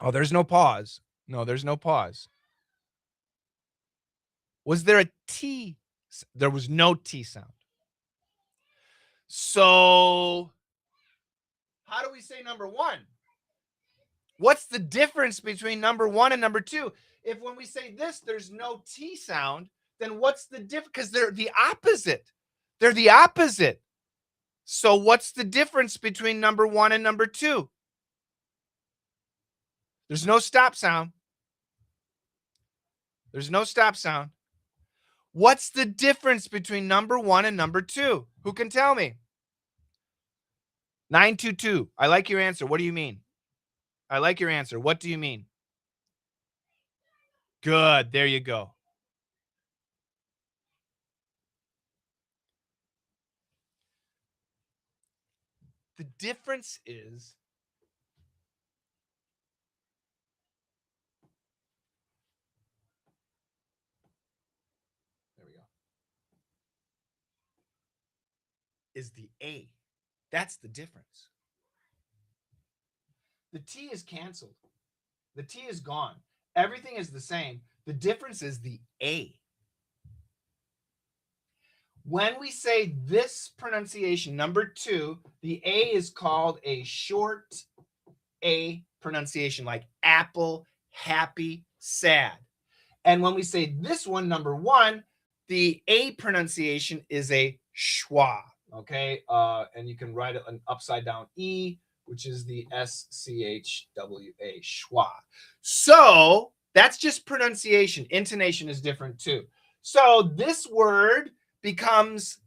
Oh, there's no pause. No, there's no pause. Was there a T? There was no T sound. So, how do we say number 1? What's the difference between number 1 and number 2? If when we say this, there's no T sound, then what's the difference? Because they're the opposite. They're the opposite. So what's the difference between number 1 and number 2? There's no stop sound. There's no stop sound. What's the difference between number 1 and number 2? Who can tell me? 922. I like your answer. What do you mean? I like your answer. What do you mean? Good. There you go. The difference is there we go. Is the A. That's the difference. The T is canceled. The T is gone. Everything is the same. The difference is the A. When we say this pronunciation, number 2, the A is called a short A pronunciation, like apple, happy, sad. And when we say this one, number 1, the A pronunciation is a schwa, okay? And you can write it an upside down E, which is the SCHWA, schwa. So that's just pronunciation. Intonation is different too. So this word becomes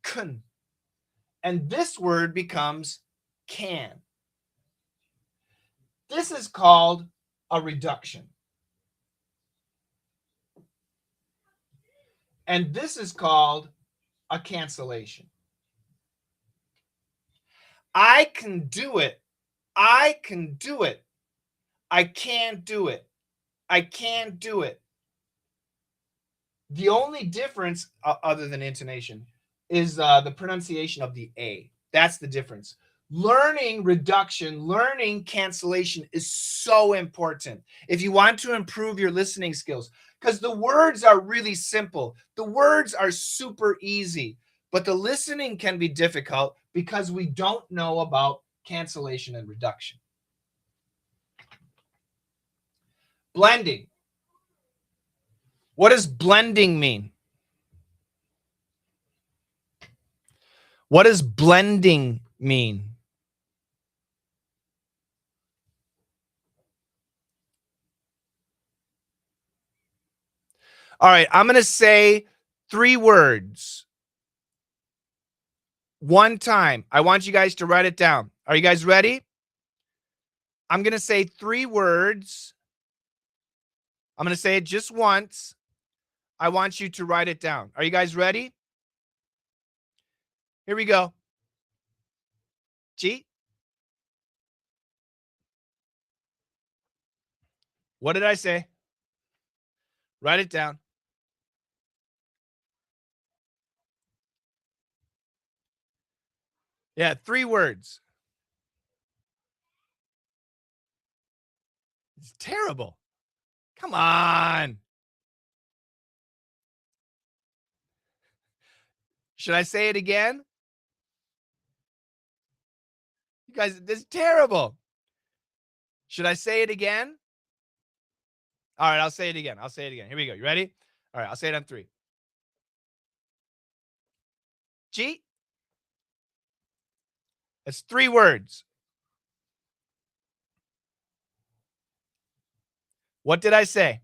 kun, and this word becomes can. This is called a reduction. And this is called a cancellation. I can do it. I can do it. I can't do it. I can't do it. The only difference, other than intonation, is the pronunciation of the A. That's the difference. Learning reduction, learning cancellation is so important if you want to improve your listening skills, because the words are really simple. The words are super easy, but the listening can be difficult because we don't know about cancellation and reduction. Blending. What does blending mean? What does blending mean? All right, I'm going to say 3 words. One time. I want you guys to write it down. Are you guys ready? I'm going to say 3 words. I'm going to say it just once. I want you to write it down. Are you guys ready? Here we go. G. What did I say? Write it down. Yeah, 3 words. It's terrible. Come on. Should I say it again? You guys, this is terrible. Should I say it again? All right, I'll say it again. I'll say it again. Here we go. You ready? All right, I'll say it on 3. G. That's 3 words. What did I say?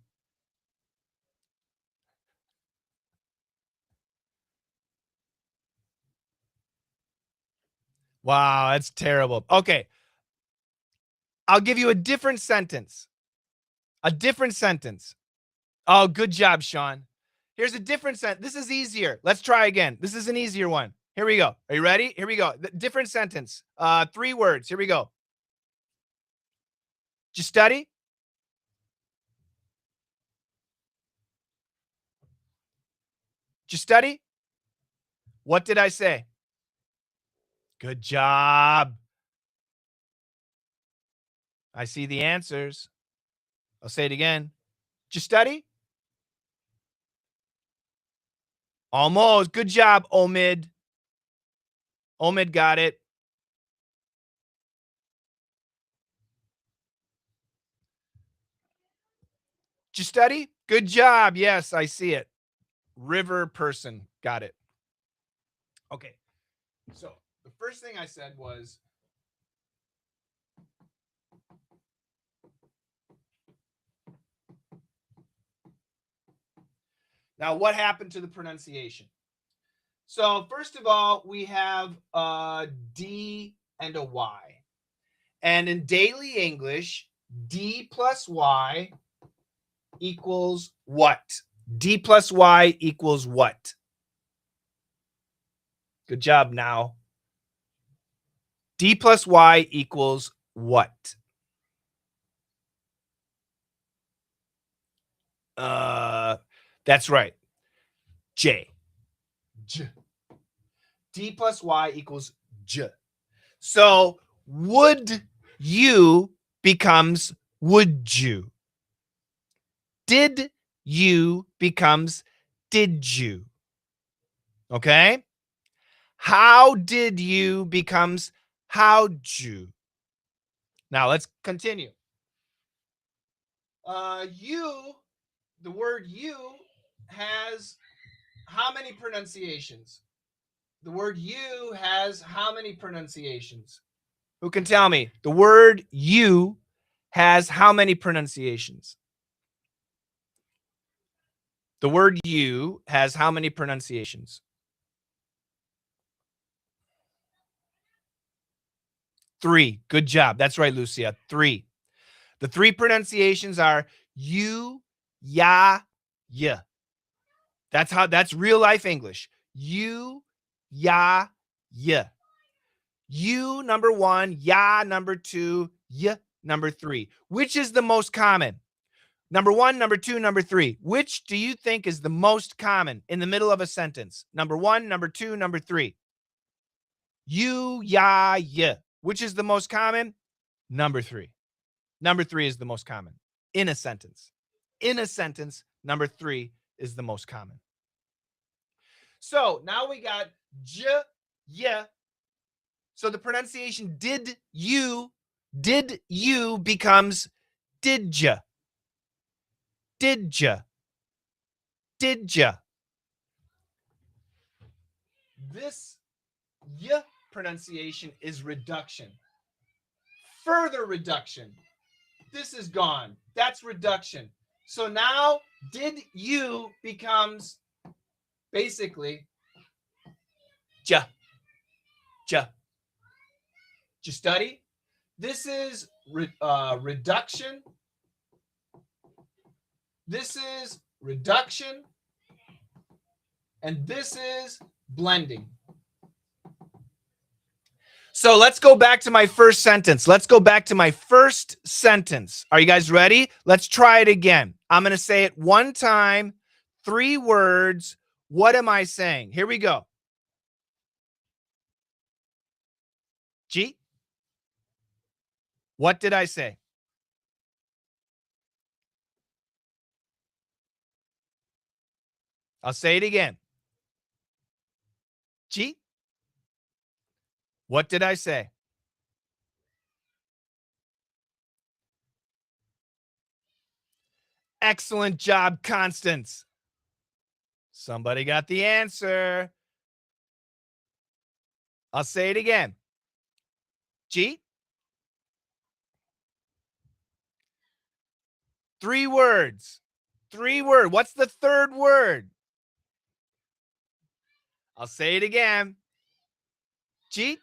Wow, that's terrible. Okay. I'll give you a different sentence. A different sentence. Oh, good job, Sean. Here's a different sentence. This is easier. Let's try again. This is an easier one. Here we go. Are you ready? Here we go. Different sentence. 3 words. Here we go. Did you study? Did you study? What did I say? Good job. I see the answers. I'll say it again. Did you study? Almost. Good job, Omid. Omid got it. Did you study? Good job. Yes, I see it. River person got it. Okay. So the first thing I said was now what happened to the pronunciation? So first of all, we have D and a Y. And in daily English, D plus Y equals what? D plus Y equals what? Good job now. D plus Y equals what? That's right. J. J. D plus Y equals J. So would you becomes would you. Did you becomes did you. Okay? How did you becomes how'd you. Now let's continue. The word you has how many pronunciations? The word you has how many pronunciations? Who can tell me? The word you has how many pronunciations? The word you has how many pronunciations? 3. Good job. That's right, Lucia. 3. The 3 pronunciations are you, ya, ya. That's real life English. You, ya, ya. You number 1, ya number 2, ya number 3. Which is the most common? Number 1, number 2, number 3. Which do you think is the most common in the middle of a sentence? Number 1, number 2, number 3. You, ya, ya. Which is the most common? Number 3. Number 3 is the most common in a sentence. In a sentence, number 3 is the most common. So now we got j, yeah. So the pronunciation did you becomes did ya. Did ya. Did ya. This y pronunciation is reduction. Further reduction. This is gone. That's reduction. So now did you becomes basically ja. Ja. Did you study? This is reduction. This is reduction. And this is blending. So let's go back to my first sentence. Let's go back to my first sentence. Are you guys ready? Let's try it again. I'm going to say it one time, 3 words. What am I saying? Here we go. G. What did I say? I'll say it again. G. What did I say? Excellent job, Constance. Somebody got the answer. I'll say it again. G. 3 words. 3 words. What's the third word? I'll say it again. G.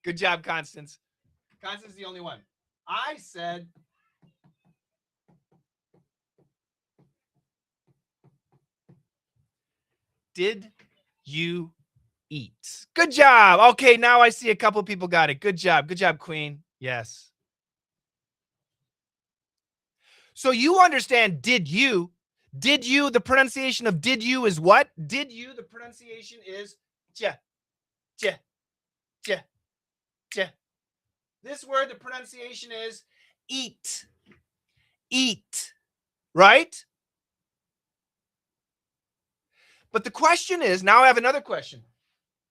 Good job, Constance. Constance is the only one. I said did you eat? Good job. Okay, now I see a couple people got it. Good job. Good job, Queen. Yes. So you understand did you. Did you, the pronunciation of did you is what? Did you, the pronunciation is ja, ja, ja, ja. This word, the pronunciation is eat. Eat. Right? But the question is, now I have another question.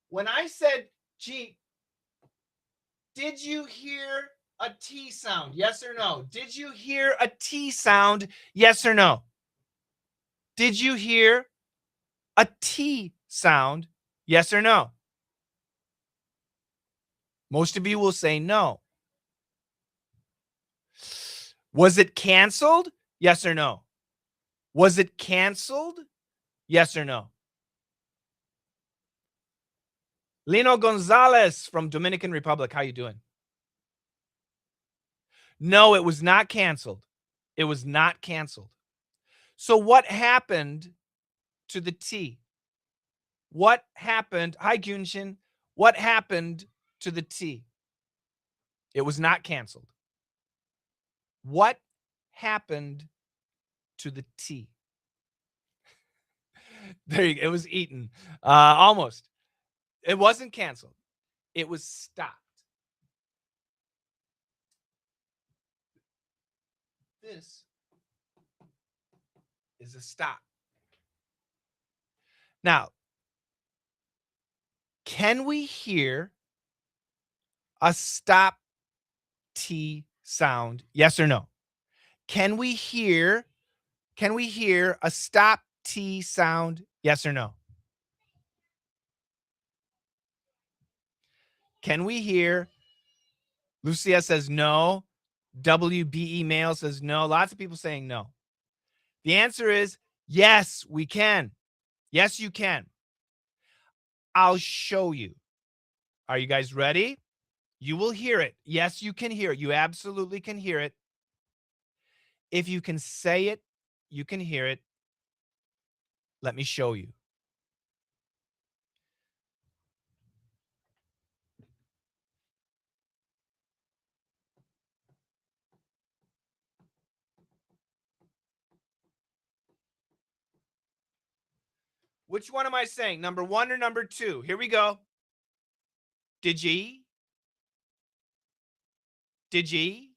When I said G, did you hear a T sound? Yes or no? Did you hear a T sound? Yes or no? Did you hear a T sound? Yes or no? Most of you will say no. Was it canceled? Yes or no? Was it canceled? Yes or no? Lino Gonzalez from Dominican Republic. How you doing? No, it was not canceled. It was not canceled. So what happened to the T? What happened? Hi, Gyunshin. What happened to the T? It was not canceled. What happened to the T? There you go. It was eaten. Almost. It wasn't canceled. It was stopped. This is a stop. Now, can we hear a stop T sound? Yes or no? Can we hear a stop T sound? Yes or no? Can we hear? Lucia says no. WBE Mail says no. Lots of people saying no. The answer is yes, we can. Yes, you can. I'll show you. Are you guys ready? You will hear it. Yes, you can hear it. You absolutely can hear it. If you can say it, you can hear it. Let me show you. Which one am I saying? Number 1 or number 2? Here we go. Did ye? Did ye?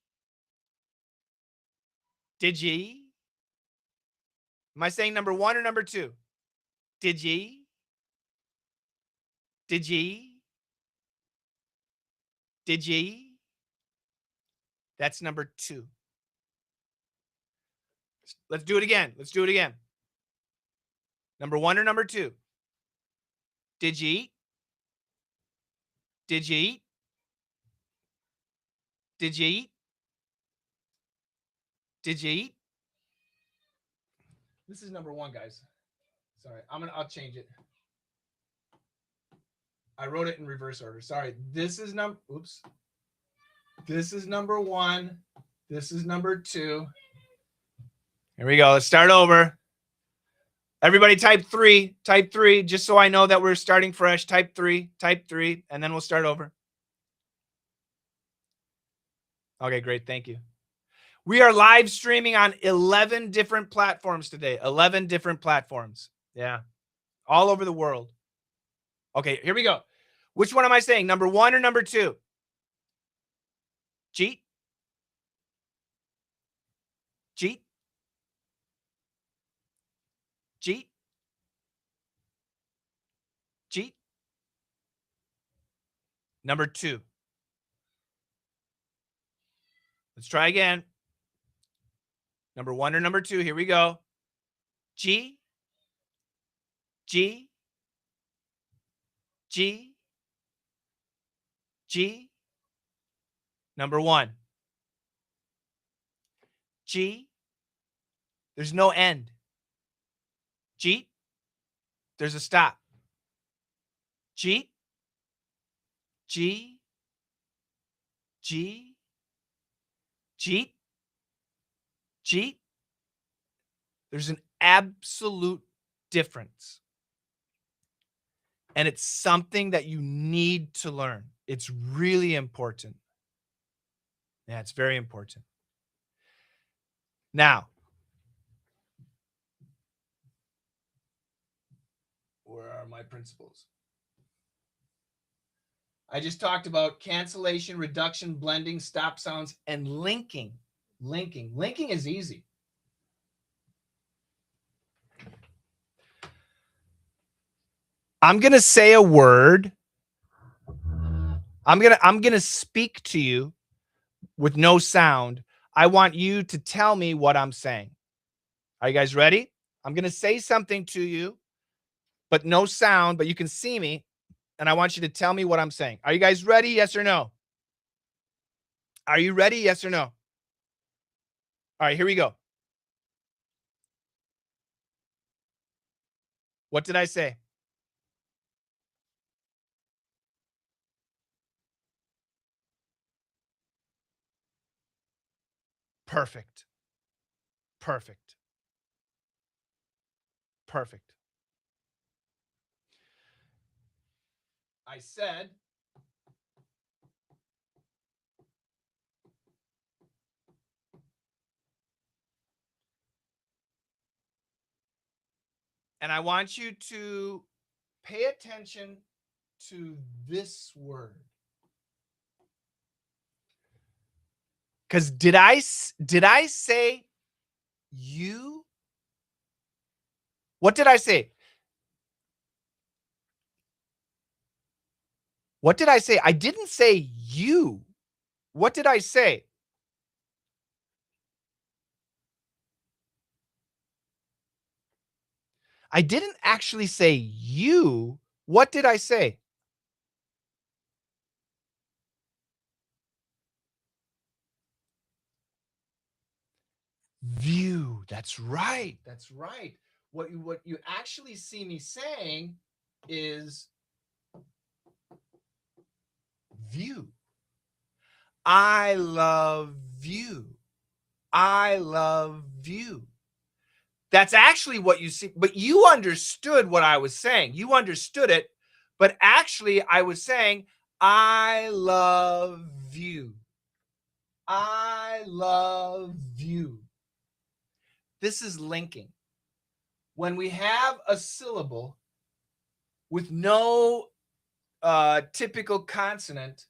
Did ye? Am I saying number 1 or number 2? Did ye? Did ye? Did ye? That's number 2. Let's do it again. Let's do it again. Number 1 or number 2? Did ye eat? Did ye eat? Did ye eat? Did you eat? This is number 1, guys. Sorry, I'll change it. I wrote it in reverse order. Sorry. This is This is number 1. This is number 2. Here we go. Let's start over. Everybody type 3. Type 3, just so I know that we're starting fresh. Type 3. Type 3, and then we'll start over. Okay, great. Thank you. We are live streaming on 11 different platforms today. 11 different platforms. Yeah. All over the world. Okay, here we go. Which one am I saying? Number 1 or number 2? Cheat? Cheat? Cheat? Cheat? Number 2. Let's try again. Number 1 or number 2? Here we go. G? G? G? G? Number 1. G? There's no end. Cheat? There's a stop. Cheat? G? G? Cheat? Cheat? There's an absolute difference. And it's something that you need to learn. It's really important. Yeah, it's very important. Now, where are my principles? I just talked about cancellation, reduction, blending, stop sounds, and linking. Linking is easy. I'm going to say a word. I'm going to speak to you with no sound. I want you to tell me what I'm saying. Are you guys ready? I'm going to say something to you, but no sound, but you can see me, and I want you to tell me what I'm saying. Are you guys ready? Yes or no? Are you ready? Yes or no? All right, here we go. What did I say? Perfect. Perfect. Perfect. I said and I want you to pay attention to this word. Because did I say you? What did I say? What did I say? I didn't say you. What did I say? I didn't actually say you. What did I say? View. That's right. That's right. What you actually see me saying is view. I love you. I love you. That's actually what you see, but you understood what I was saying. You understood it, but actually I was saying, I love you. I love you. This is linking. When we have a syllable with no typical consonant,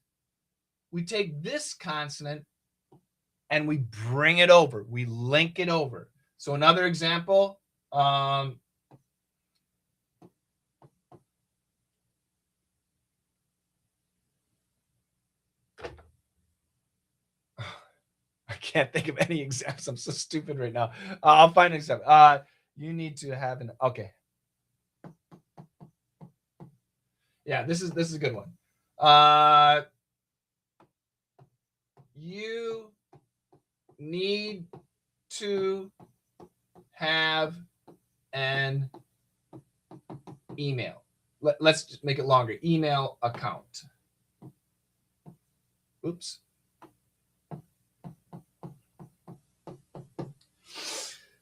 we take this consonant and we bring it over. We link it over. So another example, I can't think of any examples. I'm so stupid right now. I'll find an example. You need to have an, okay. Yeah, this is a good one. You need to have an email. Let's just make it longer. Email account. Oops.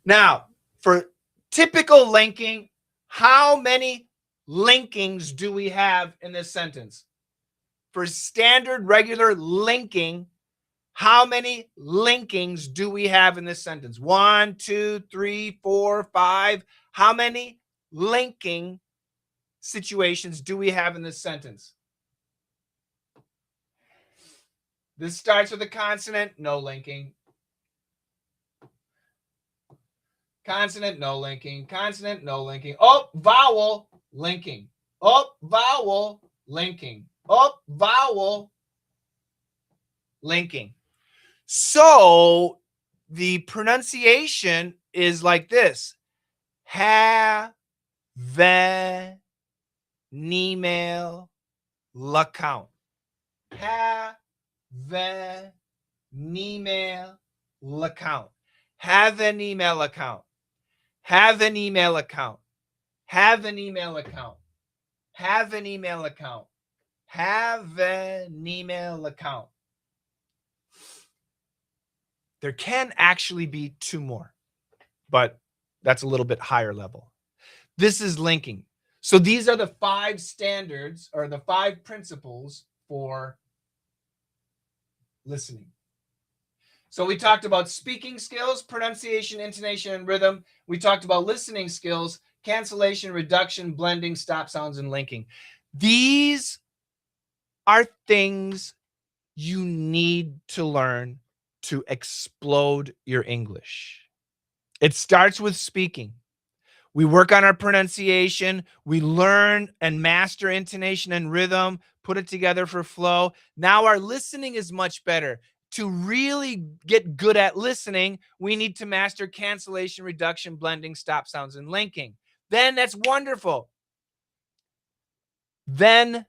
Now, for typical linking, how many linkings do we have in this sentence? For standard regular linking, how many linkings do we have in this sentence? 1, 2, 3, 4, 5. How many linking situations do we have in this sentence? This starts with a consonant, no linking. Consonant, no linking. Consonant, no linking. Oh, vowel, linking. Oh, vowel, linking. Oh, vowel, linking. So the pronunciation is like this. Ha, ve, email, l'account. Ha, ve, email, l'account. Have an email account. Have an email account. Have an email account. Have an email account. Have an email account. There can actually be 2 more, but that's a little bit higher level. This is linking. So these are the 5 standards or the 5 principles for listening. So we talked about speaking skills, pronunciation, intonation, and rhythm. We talked about listening skills, cancellation, reduction, blending, stop sounds, and linking. These are things you need to learn to explode your English. It starts with speaking. We work on our pronunciation. We learn and master intonation and rhythm, put it together for flow. Now our listening is much better. To really get good at listening, we need to master cancellation, reduction, blending, stop sounds, and linking. Then that's wonderful. Then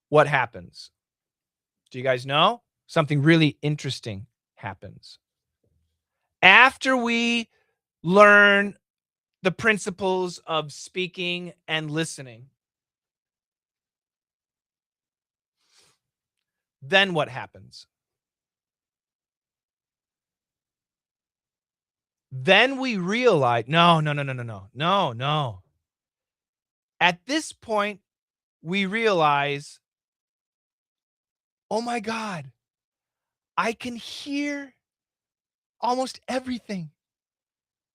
what happens? Do you guys know? Something really interesting happens. After we learn the principles of speaking and listening, then what happens? Then we realize, no, no, no, no, no, no, no, no. At this point, we realize, oh my God, I can hear almost everything.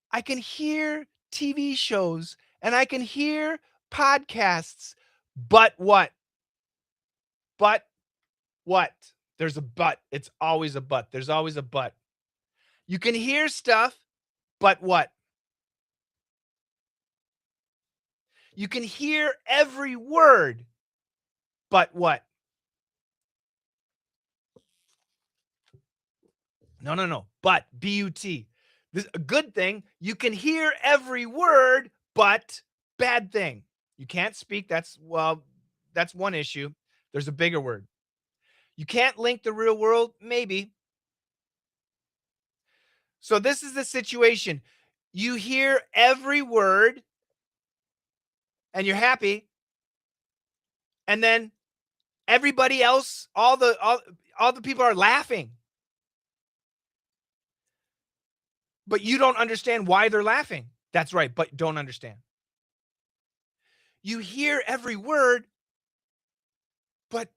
I can hear TV shows and I can hear podcasts. But what? But what? There's a but. It's always a but. There's always a but. You can hear stuff, but what? You can hear every word, but what? No, no, no. But, B-U-T. This a good thing. You can hear every word, but bad thing. You can't speak. That's one issue. There's a bigger word. You can't link the real world, maybe. So this is the situation. You hear every word and you're happy, and then everybody else, all the people are laughing. But you don't understand why they're laughing. That's right, but don't understand. You hear every word, but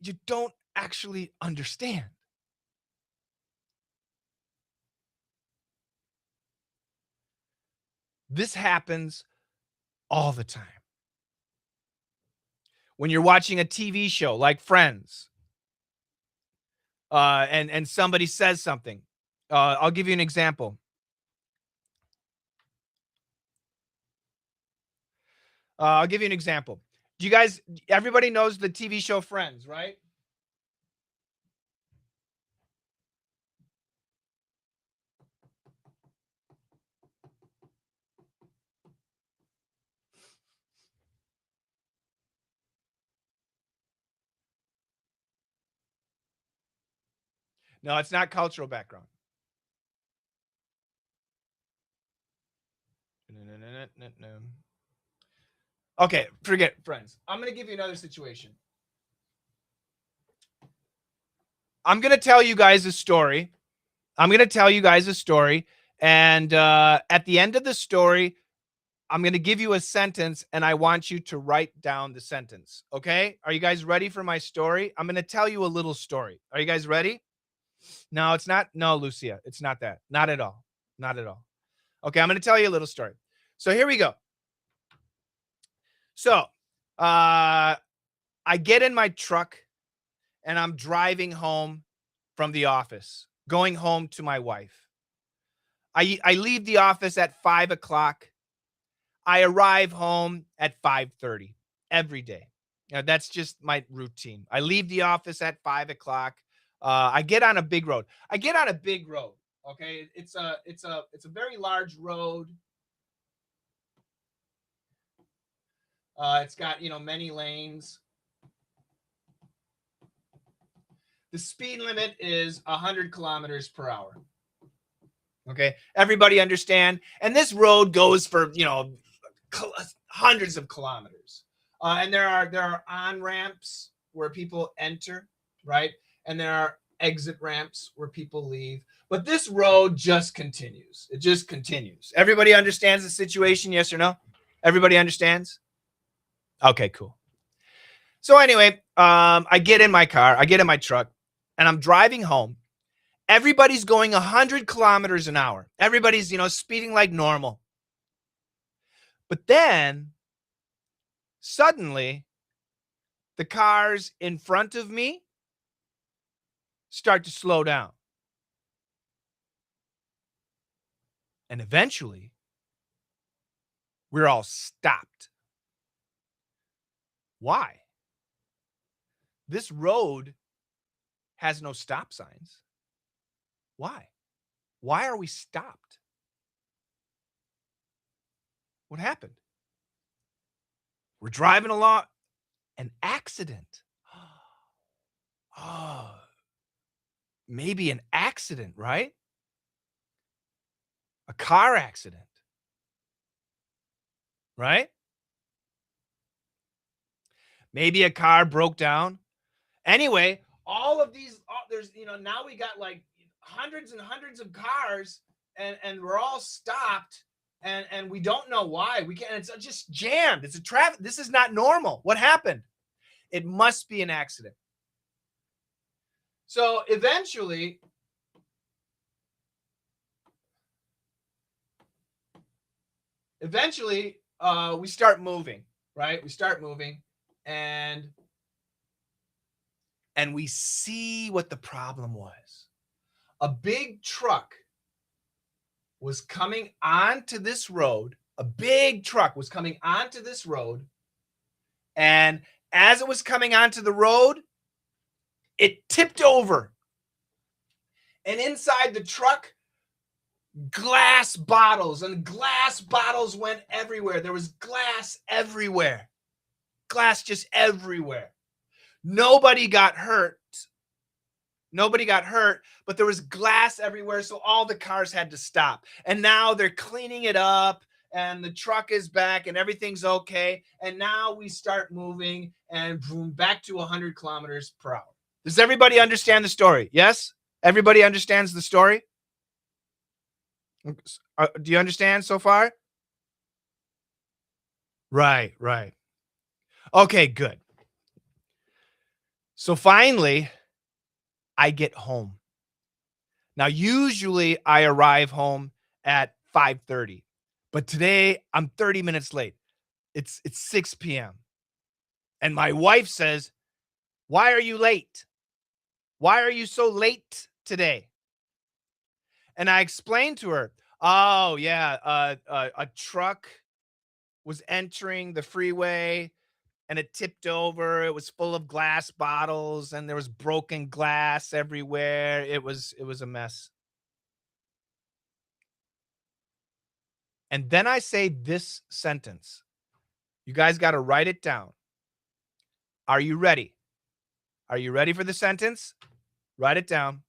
you don't actually understand. This happens all the time. When you're watching a TV show like Friends, and somebody says something, I'll give you an example. I'll give you an example. Do you guys? Everybody knows the TV show Friends, right? No, it's not cultural background. Okay, forget Friends. I'm going to give you another situation. I'm going to tell you guys a story. And at the end of the story, I'm going to give you a sentence, and I want you to write down the sentence. Okay? Are you guys ready for my story? I'm going to tell you a little story. Are you guys ready? No, it's not. No, Lucia, it's not that. Not at all. Not at all. Okay, I'm going to tell you a little story. So here we go. So I get in my truck and I'm driving home from the office, going home to my wife. I leave the office at 5 o'clock. I arrive home at 5:30 every day. That's just my routine. I leave the office at 5 o'clock. I get on a big road. Okay, it's a very large road. It's got many lanes. The speed limit is 100 kilometers per hour. Okay, everybody understand? And this road goes for hundreds of kilometers. And there are on ramps where people enter, right? And there are exit ramps where people leave. But this road just continues. It just continues. Everybody understands the situation, yes or no? Everybody understands? Okay, cool. So anyway, I get in my car, I get in my truck, and I'm driving home. Everybody's going 100 kilometers an hour. Everybody's, speeding like normal. But then suddenly the cars in front of me start to slow down. And eventually we're all stopped. Why? This road has no stop signs. Why? Why are we stopped? What happened? We're driving along. An accident. Oh, maybe an accident, right? A car accident. right? Maybe a car broke down. Anyway, all of these, there's, now we got like hundreds and hundreds of cars, and we're all stopped, and we don't know why. We can't, it's just jammed. It's a traffic. This is not normal. What happened? It must be an accident. So eventually, we start moving, right? We start moving, and we see what the problem was. A big truck was coming onto this road. A big truck was coming onto this road. And as it was coming onto the road, it tipped over. And inside the truck, glass bottles, and glass bottles went everywhere. There was glass everywhere. Glass just everywhere. Nobody got hurt. But there was glass everywhere, so all the cars had to stop. And now they're cleaning it up, and the truck is back, and everything's okay. And now we start moving, and boom, back to 100 kilometers per hour. Does everybody understand the story? Yes? Everybody understands the story? Do you understand so far? Right. Okay, good. So finally, I get home. Now, usually I arrive home at 5:30, but today I'm 30 minutes late. It's 6 p.m. And my wife says, "Why are you late? Why are you so late today?" And I explained to her, "Oh, yeah, a truck was entering the freeway, and it tipped over. It was full of glass bottles, and there was broken glass everywhere. It was a mess." And then I say this sentence. You guys got to write it down. Are you ready? Are you ready for the sentence? Write it down.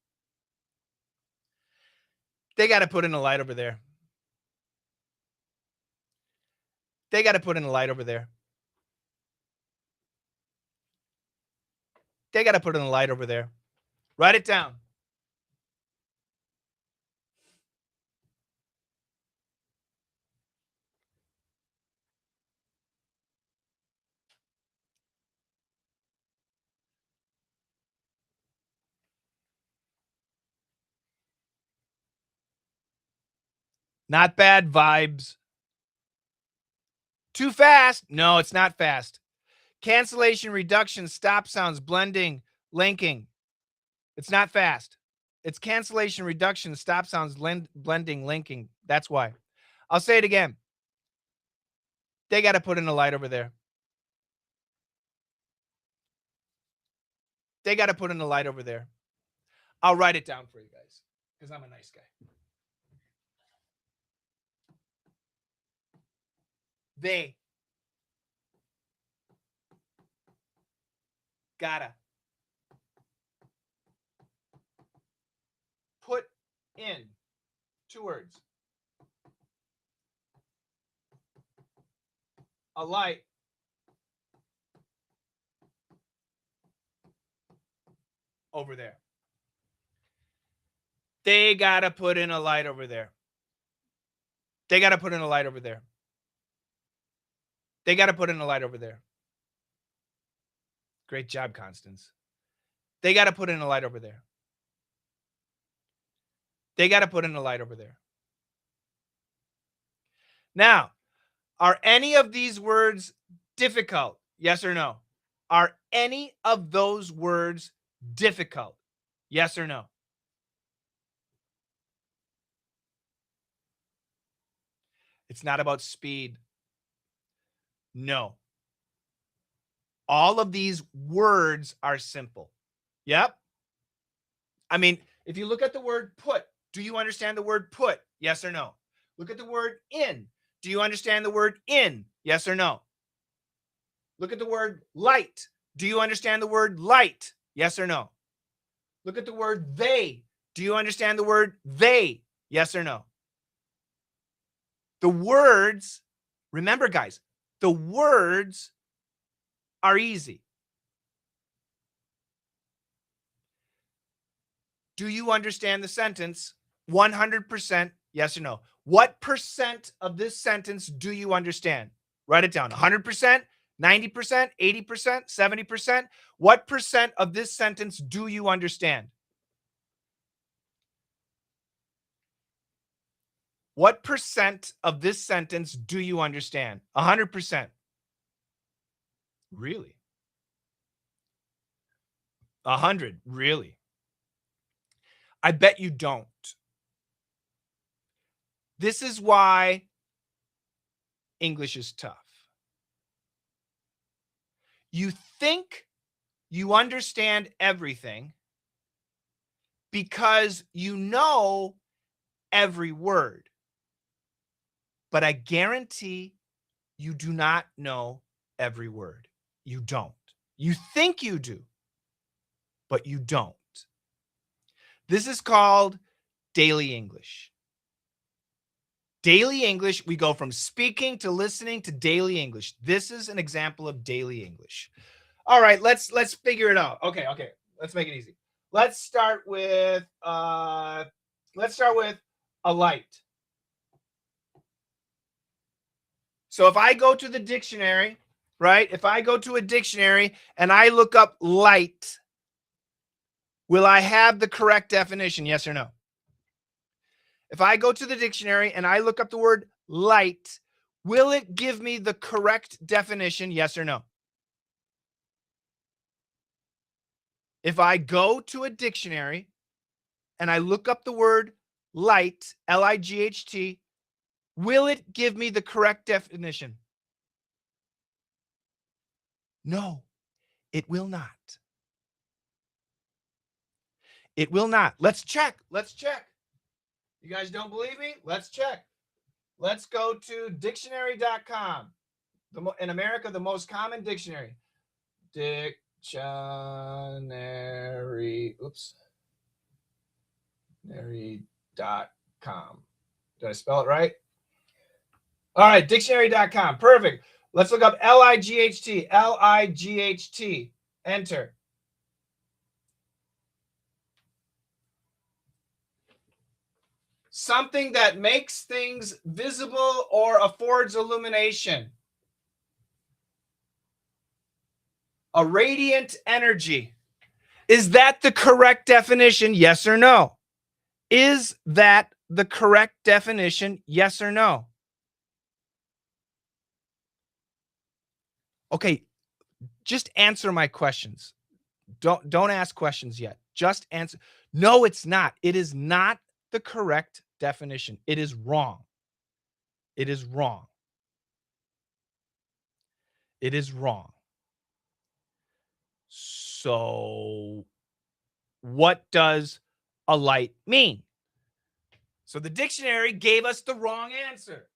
They got to put in a light over there. They got to put in a light over there. They got to put in a light over there. Write it down. Not bad vibes. Too fast? No, it's not fast. Cancellation, reduction, stop sounds, blending, linking. It's not fast. It's cancellation, reduction, stop sounds, blending, linking. That's why. I'll say it again. They got to put in a light over there. They got to put in a light over there. I'll write it down for you guys because I'm a nice guy. They gotta put in, 2 words, a light over there. They gotta put in a light over there. They gotta put in a light over there. They gotta put in a light over there. Great job, Constance. They gotta put in a light over there. They gotta put in a light over there. Now, are any of these words difficult? Yes or no? Are any of those words difficult? Yes or no? It's not about speed. No. All of these words are simple. Yep. I mean, if you look at the word put, do you understand the word put? Yes or no? Look at the word in. Do you understand the word in? Yes or no? Look at the word light. Do you understand the word light? Yes or no? Look at the word they. Do you understand the word they? Yes or no? The words Remember, guys, the words are easy. Do you understand the sentence? 100% yes or no. What percent of this sentence do you understand? Write it down. 100%, 90%, 80%, 70%. What percent of this sentence do you understand? What percent of this sentence do you understand? 100%. Really? 100. Really? I bet you don't. This is why English is tough. You think you understand everything because you know every word. But I guarantee you do not know every word. You don't. You think you do, but you don't. This is called daily English. Daily English, we go from speaking to listening to daily English. This is an example of daily English. All right, let's figure it out. Okay. Let's make it easy. Let's start with a light. So if I go to the dictionary, right? If I go to a dictionary and I look up light, will I have the correct definition? Yes or no? If I go to the dictionary and I look up the word light, will it give me the correct definition? Yes or no? If I go to a dictionary and I look up the word light, L-I-G-H-T, will it give me the correct definition? No, it will not. It will not. Let's check. Let's check. You guys don't believe me? Let's check. Let's go to dictionary.com. In America, the most common dictionary. Dictionary. Oops. Dictionary.com. Did I spell it right? All right, dictionary.com. Perfect. Let's look up L-I-G-H-T. L-I-G-H-T. Enter. Something that makes things visible or affords illumination. A radiant energy. Is that the correct definition? Yes or no? Is that the correct definition? Yes or no? Okay, just answer my questions. Don't ask questions yet. Just answer. No, it's not. It is not the correct definition. It is wrong. It is wrong. It is wrong. So what does a light mean? So the dictionary gave us the wrong answer.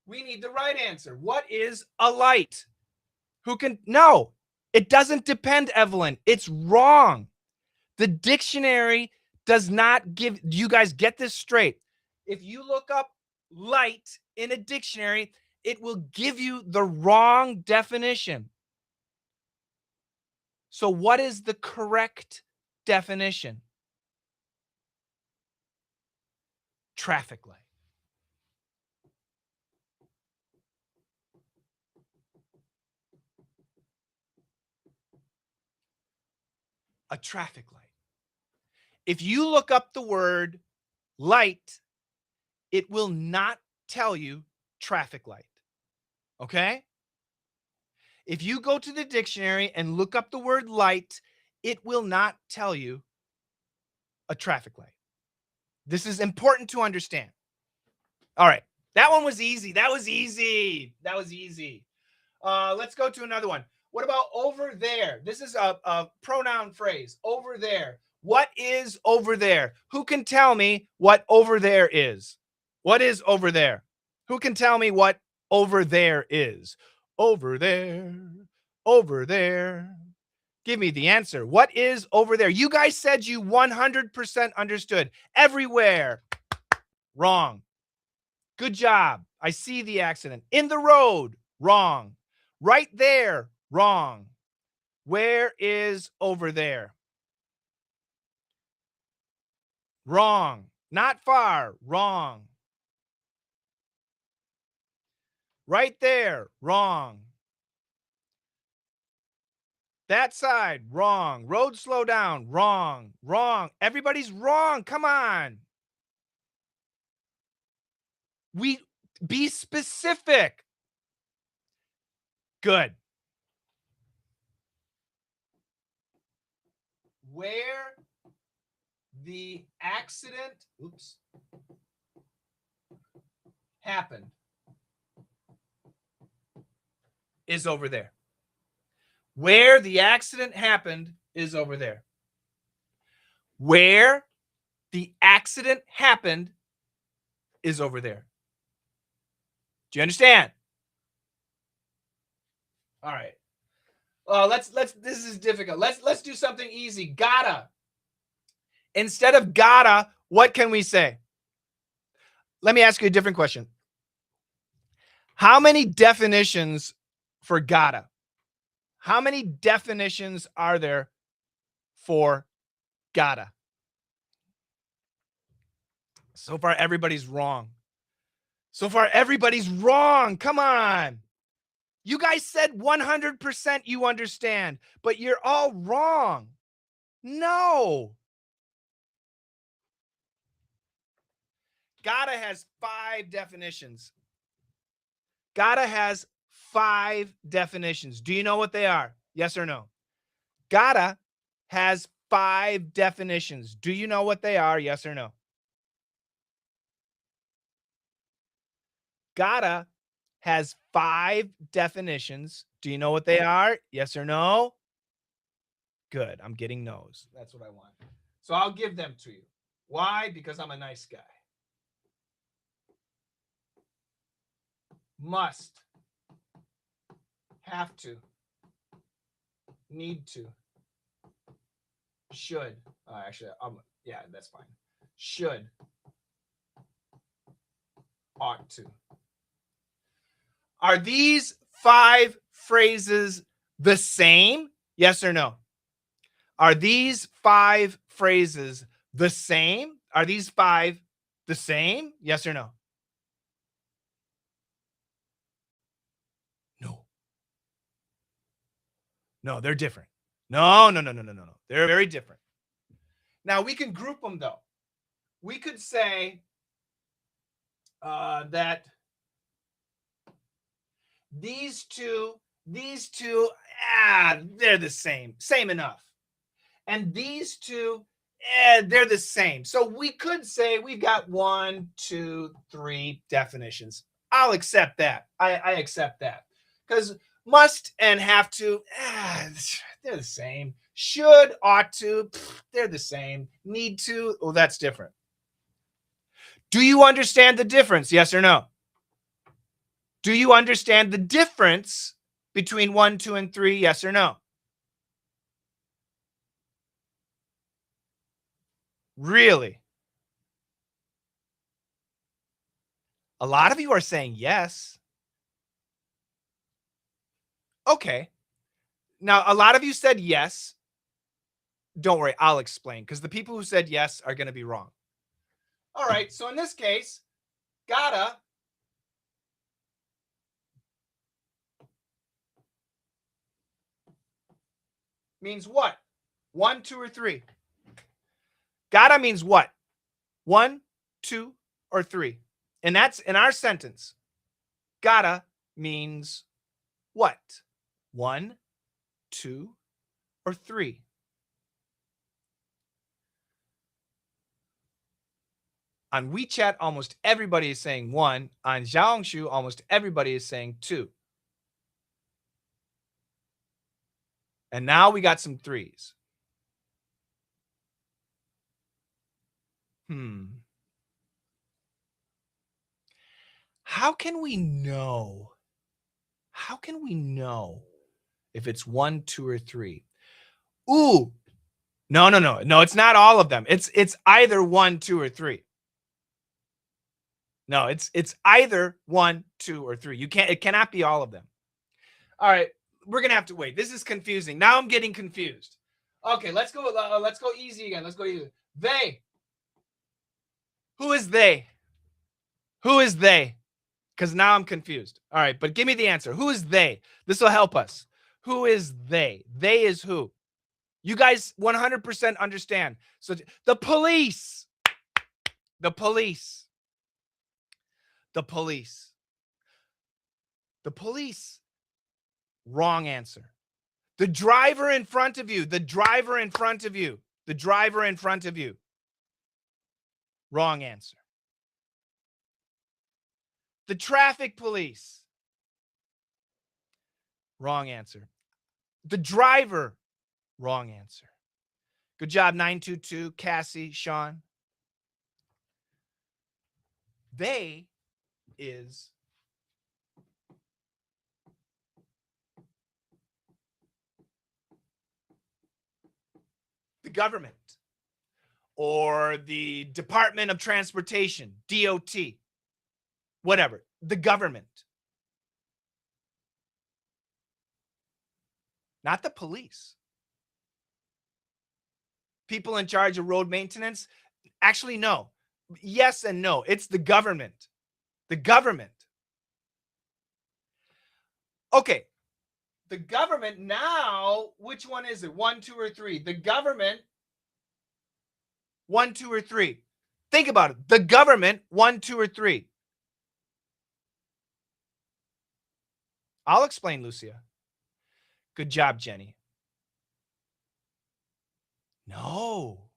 We need the right answer. What is a light? Who can? No, it doesn't depend, Evelyn. It's wrong. The dictionary does not give, you guys get this straight. If you look up light in a dictionary, it will give you the wrong definition. So what is the correct definition? Traffic light. A traffic light. If you look up the word light, it will not tell you traffic light. Okay? If you go to the dictionary and look up the word light, it will not tell you a traffic light. This is important to understand. All right. That one was easy. That was easy. That was easy. Let's go to another one. What about over there? This is a pronoun phrase. Over there. What is over there? Who can tell me what over there is? What is over there? Who can tell me what over there is? Over there. Over there. Give me the answer. What is over there? You guys said you 100% understood. Everywhere. Wrong. Good job. I see the accident. In the road, wrong. Right there, wrong. Where is over there? Wrong. Not far, wrong. Right there, wrong. That side, wrong. Road slow down, wrong. Wrong. Everybody's wrong. Come on. Be specific. Good. Where the accident, happened is over there. Where the accident happened is over there. Where the accident happened is over there. Do you understand? All right. Let's this is difficult. Let's do something easy. Gotta. Instead of gotta, what can we say? Let me ask you a different question. How many definitions for gotta? How many definitions are there for gotta? So far, everybody's wrong. So far, everybody's wrong. Come on. You guys said 100% you understand, but you're all wrong. No. Gotta has 5 definitions. Gotta has 5 definitions. Do you know what they are? Yes or no? Gotta has 5 definitions. Do you know what they are? Yes or no? Gotta has 5 definitions. Do you know what they are? Yes or no? Good. I'm getting no's. That's what I want. So I'll give them to you. Why? Because I'm a nice guy. Must. Have to. Need to. Should. Actually, yeah, that's fine. Should. Ought to. Are these 5 phrases the same? Yes or no? Are these 5 phrases the same? Are these 5 the same? Yes or no? No. No, they're different. No. They're very different. Now, we can group them, though. We could say that these two, they're the same. Same enough. And these two, they're the same. So we could say we've got 1, 2, 3 definitions. I'll accept that. I accept that. Because must and have to, they're the same. Should, ought to, they're the same. Need to, that's different. Do you understand the difference? Yes or no? Do you understand the difference between 1, 2, and 3? Yes or no? Really? A lot of you are saying yes. Okay. Now, a lot of you said yes. Don't worry, I'll explain, because the people who said yes are going to be wrong. All right, so in this case, gotta means what? 1, 2, or 3? Gotta means what? 1, 2, or 3? And that's in our sentence. Gotta means what? 1, 2, or 3? On WeChat, almost everybody is saying 1. On Xiaohongshu, almost everybody is saying 2. And now we got some 3s. How can we know? How can we know if it's 1, 2, or 3? Ooh. No, it's not all of them. It's either 1, 2, or 3. No, it's either 1, 2, or 3. It cannot be all of them. All right, we're gonna have to wait. This is confusing. Now I'm getting confused. Okay, let's go easy again. Let's go easy. They. Who is they? Who is they? Because now I'm confused. All right, but give me the answer. Who is they? This will help us. Who is they? They is who? You guys 100% understand. So the police. The police. The police. The police. Wrong answer. The driver in front of you. The driver in front of you. The driver in front of you. Wrong answer. The traffic police. Wrong answer. The driver. Wrong answer. Good job, 922, Cassie, Sean. They is the government or the Department of Transportation, DOT, whatever, the government. Not the police. People in charge of road maintenance? Actually, no. Yes and no. It's the government. The government. Okay. The government now, which one is it? 1, 2, or 3? The government, 1, 2, or 3. Think about it. The government, 1, 2, or 3. I'll explain, Lucia. Good job, Jenny. No.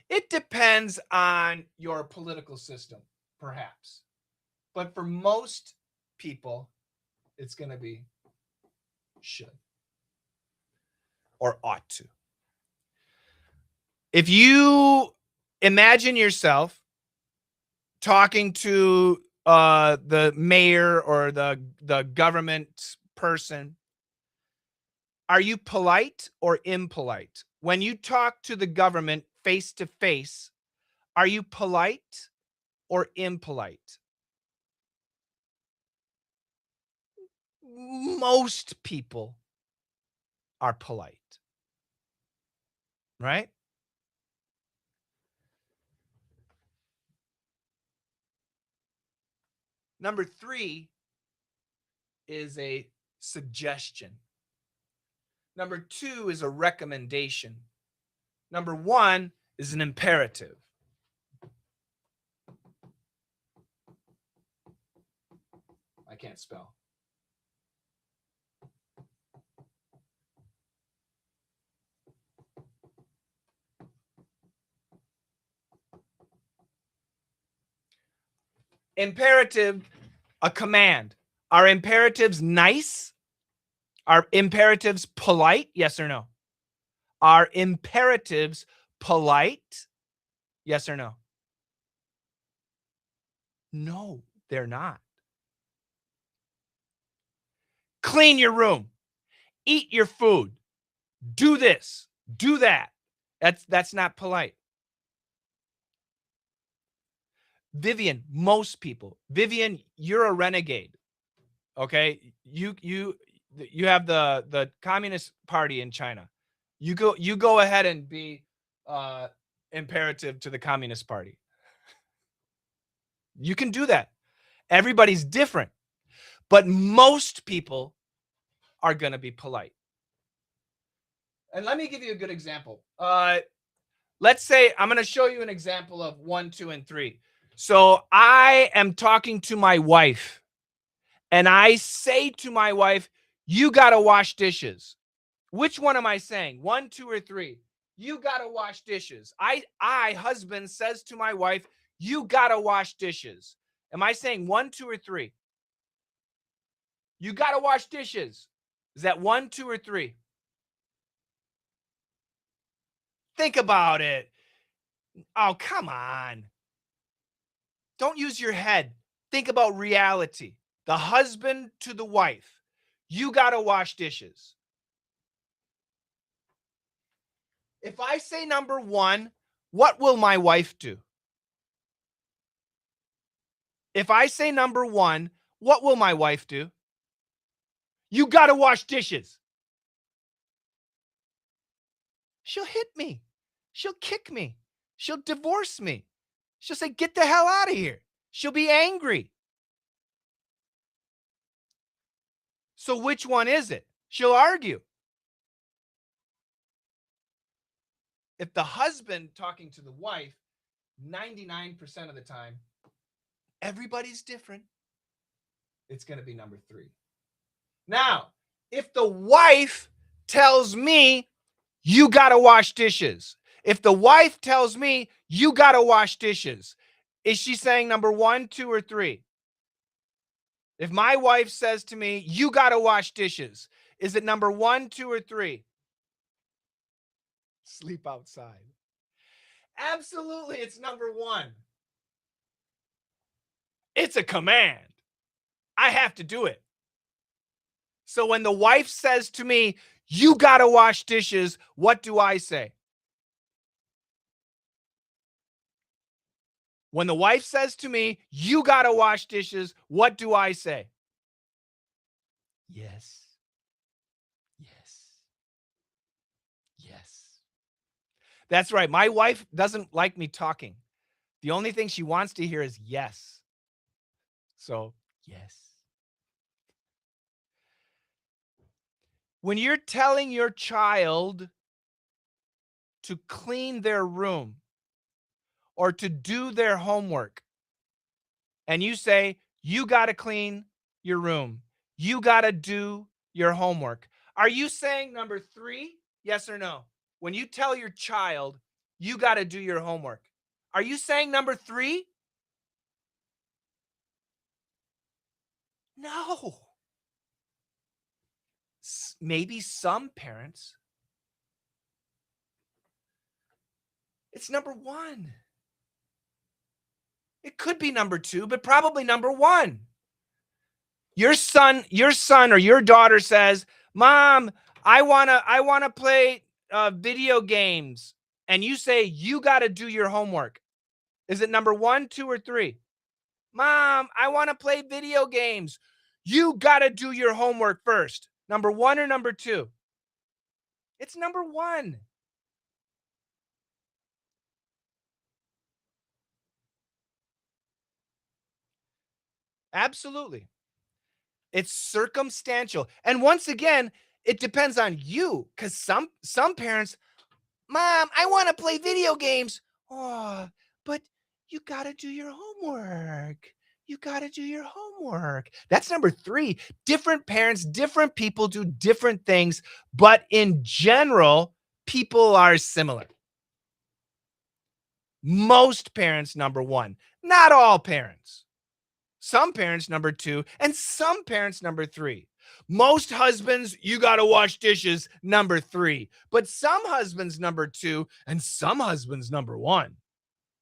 It depends on your political system, perhaps. But for most people, it's going to be should or ought to. If you imagine yourself talking to the mayor or the government person, are you polite or impolite? When you talk to the government face to face, are you polite or impolite? Most people are polite, right? Number 3 is a suggestion. Number 2 is a recommendation. Number 1 is an imperative. I can't spell. Imperative, a command. Are imperatives nice? Are imperatives polite? Yes or no? Are imperatives polite? Yes or no? No, they're not. Clean your room. Eat your food. Do this. Do that. That's not polite. Vivian, most people. Vivian, you're a renegade. Okay? You have the Communist Party in China. You go ahead and be imperative to the Communist Party. You can do that. Everybody's different. But most people are going to be polite. And let me give you a good example. Let's say I'm going to show you an example of 1, 2, and 3. So I am talking to my wife, and I say to my wife, you got to wash dishes. Which one am I saying? 1, 2, or 3? You got to wash dishes. I, husband, says to my wife, you got to wash dishes. Am I saying 1, 2, or 3? You got to wash dishes. Is that 1, 2, or 3? Think about it. Oh, come on. Don't use your head. Think about reality. The husband to the wife. You got to wash dishes. If I say number 1, what will my wife do? If I say number one, what will my wife do? You got to wash dishes. She'll hit me. She'll kick me. She'll divorce me. She'll say, get the hell out of here. She'll be angry. So which one is it? She'll argue. If the husband talking to the wife, 99% of the time, everybody's different, it's going to be number three. Now, if the wife tells me, you got to wash dishes. If the wife tells me, you got to wash dishes, is she saying number one, two, or three? If my wife says to me, you got to wash dishes, is it number one, two, or three? Sleep outside. Absolutely, it's number one. It's a command. I have to do it. So when the wife says to me, you got to wash dishes, what do I say? When the wife says to me, you got to wash dishes, what do I say? Yes. Yes. Yes. That's right. My wife doesn't like me talking. The only thing she wants to hear is yes. So, yes. When you're telling your child to clean their room or to do their homework, and you say, you got to clean your room, you got to do your homework, are you saying number three? Yes or no? When you tell your child, you got to do your homework, are you saying number three? No. Maybe some parents, it's number one. It could be number two, but probably number one. Your son or your daughter says, Mom, I wanna play video games. And you say, you got to do your homework. Is it number one, two, or three? Mom, I want to play video games. You got to do your homework first. Number one or number two? It's number one. Absolutely. It's circumstantial. And once again, it depends on you, because some parents, Mom, I want to play video games. Oh, but you got to do your homework. You got to do your homework. That's number three. Different parents, different people do different things, but in general, people are similar. Most parents, number one. Not all parents. Some parents, number two, and some parents, number three. Most husbands, you got to wash dishes, number three. But some husbands, number two, and some husbands, number one.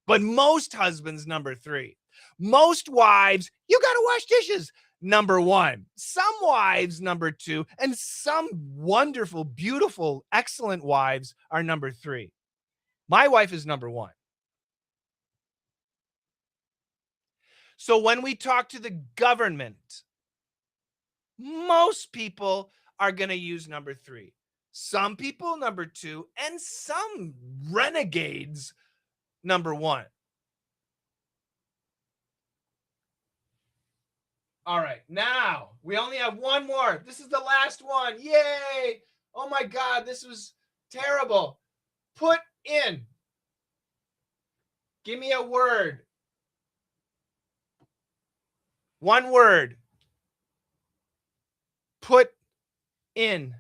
But most husbands, number three. Most wives, you got to wash dishes, number one. Some wives, number two, and some wonderful, beautiful, excellent wives are number three. My wife is number one. So when we talk to the government, most people are going to use number three. Some people, number two, and some renegades, number one. All right, now we only have one more. This is the last one. Yay! Oh my God, this was terrible. Put in. Give me a word. One word. Put in.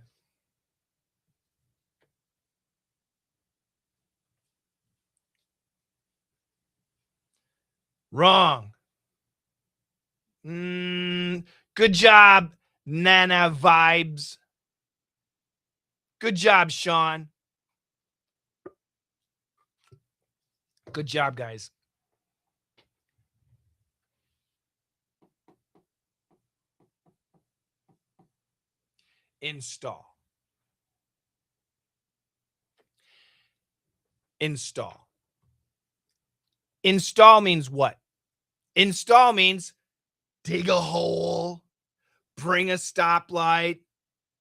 Wrong. Good job, Nana Vibes. Good job, Sean. Good job, guys. Install. Install. Install means what? Install means dig a hole, bring a stoplight,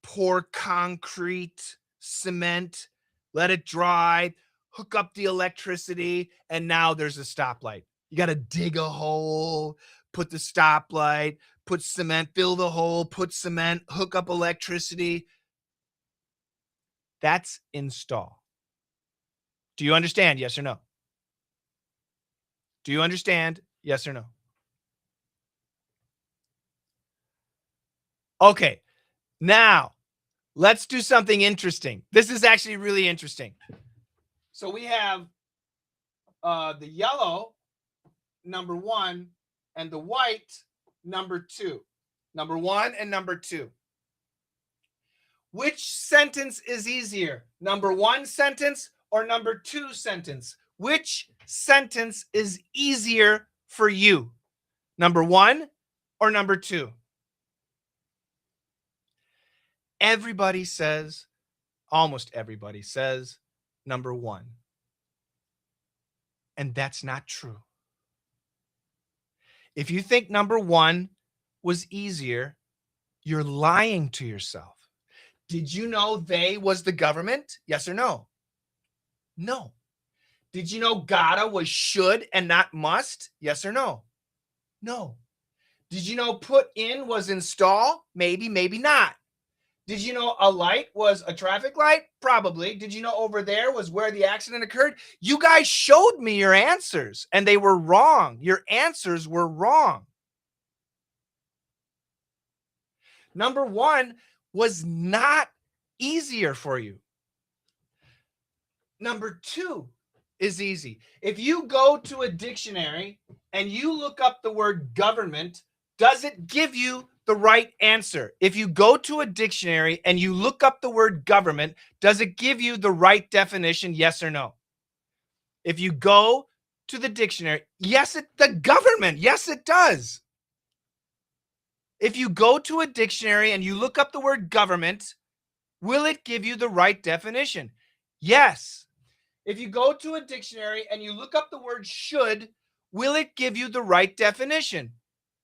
pour concrete, cement, let it dry, hook up the electricity, and now there's a stoplight. You got to dig a hole, put the stoplight, put cement, fill the hole, put cement, hook up electricity. That's install. Do you understand? Yes or no? Do you understand? Yes or no? Okay, now let's do something interesting. This is actually really interesting. So we have the yellow, number 1, and the white, number 2. Number 1 and number 2. Which sentence is easier? Number 1 sentence or number 2 sentence? Which sentence is easier for you? Number 1 or number 2? Everybody says, almost everybody says, number 1. And that's not true. If you think number 1 was easier, you're lying to yourself. Did you know they was the government? Yes or no? No. Did you know gotta was should and not must? Yes or no? No. Did you know put in was install? Maybe, maybe not. Did you know a light was a traffic light? Probably. Did you know over there was where the accident occurred? You guys showed me your answers and they were wrong. Your answers were wrong. Number 1 was not easier for you. Number 2 is easy. If you go to a dictionary and you look up the word government, does it give you the right answer? If you go to a dictionary and you look up the word government, does it give you the right definition? Yes or no? If you go to the dictionary, the government, yes, it does. If you go to a dictionary and you look up the word government, will it give you the right definition? Yes. If you go to a dictionary and you look up the word should, will it give you the right definition?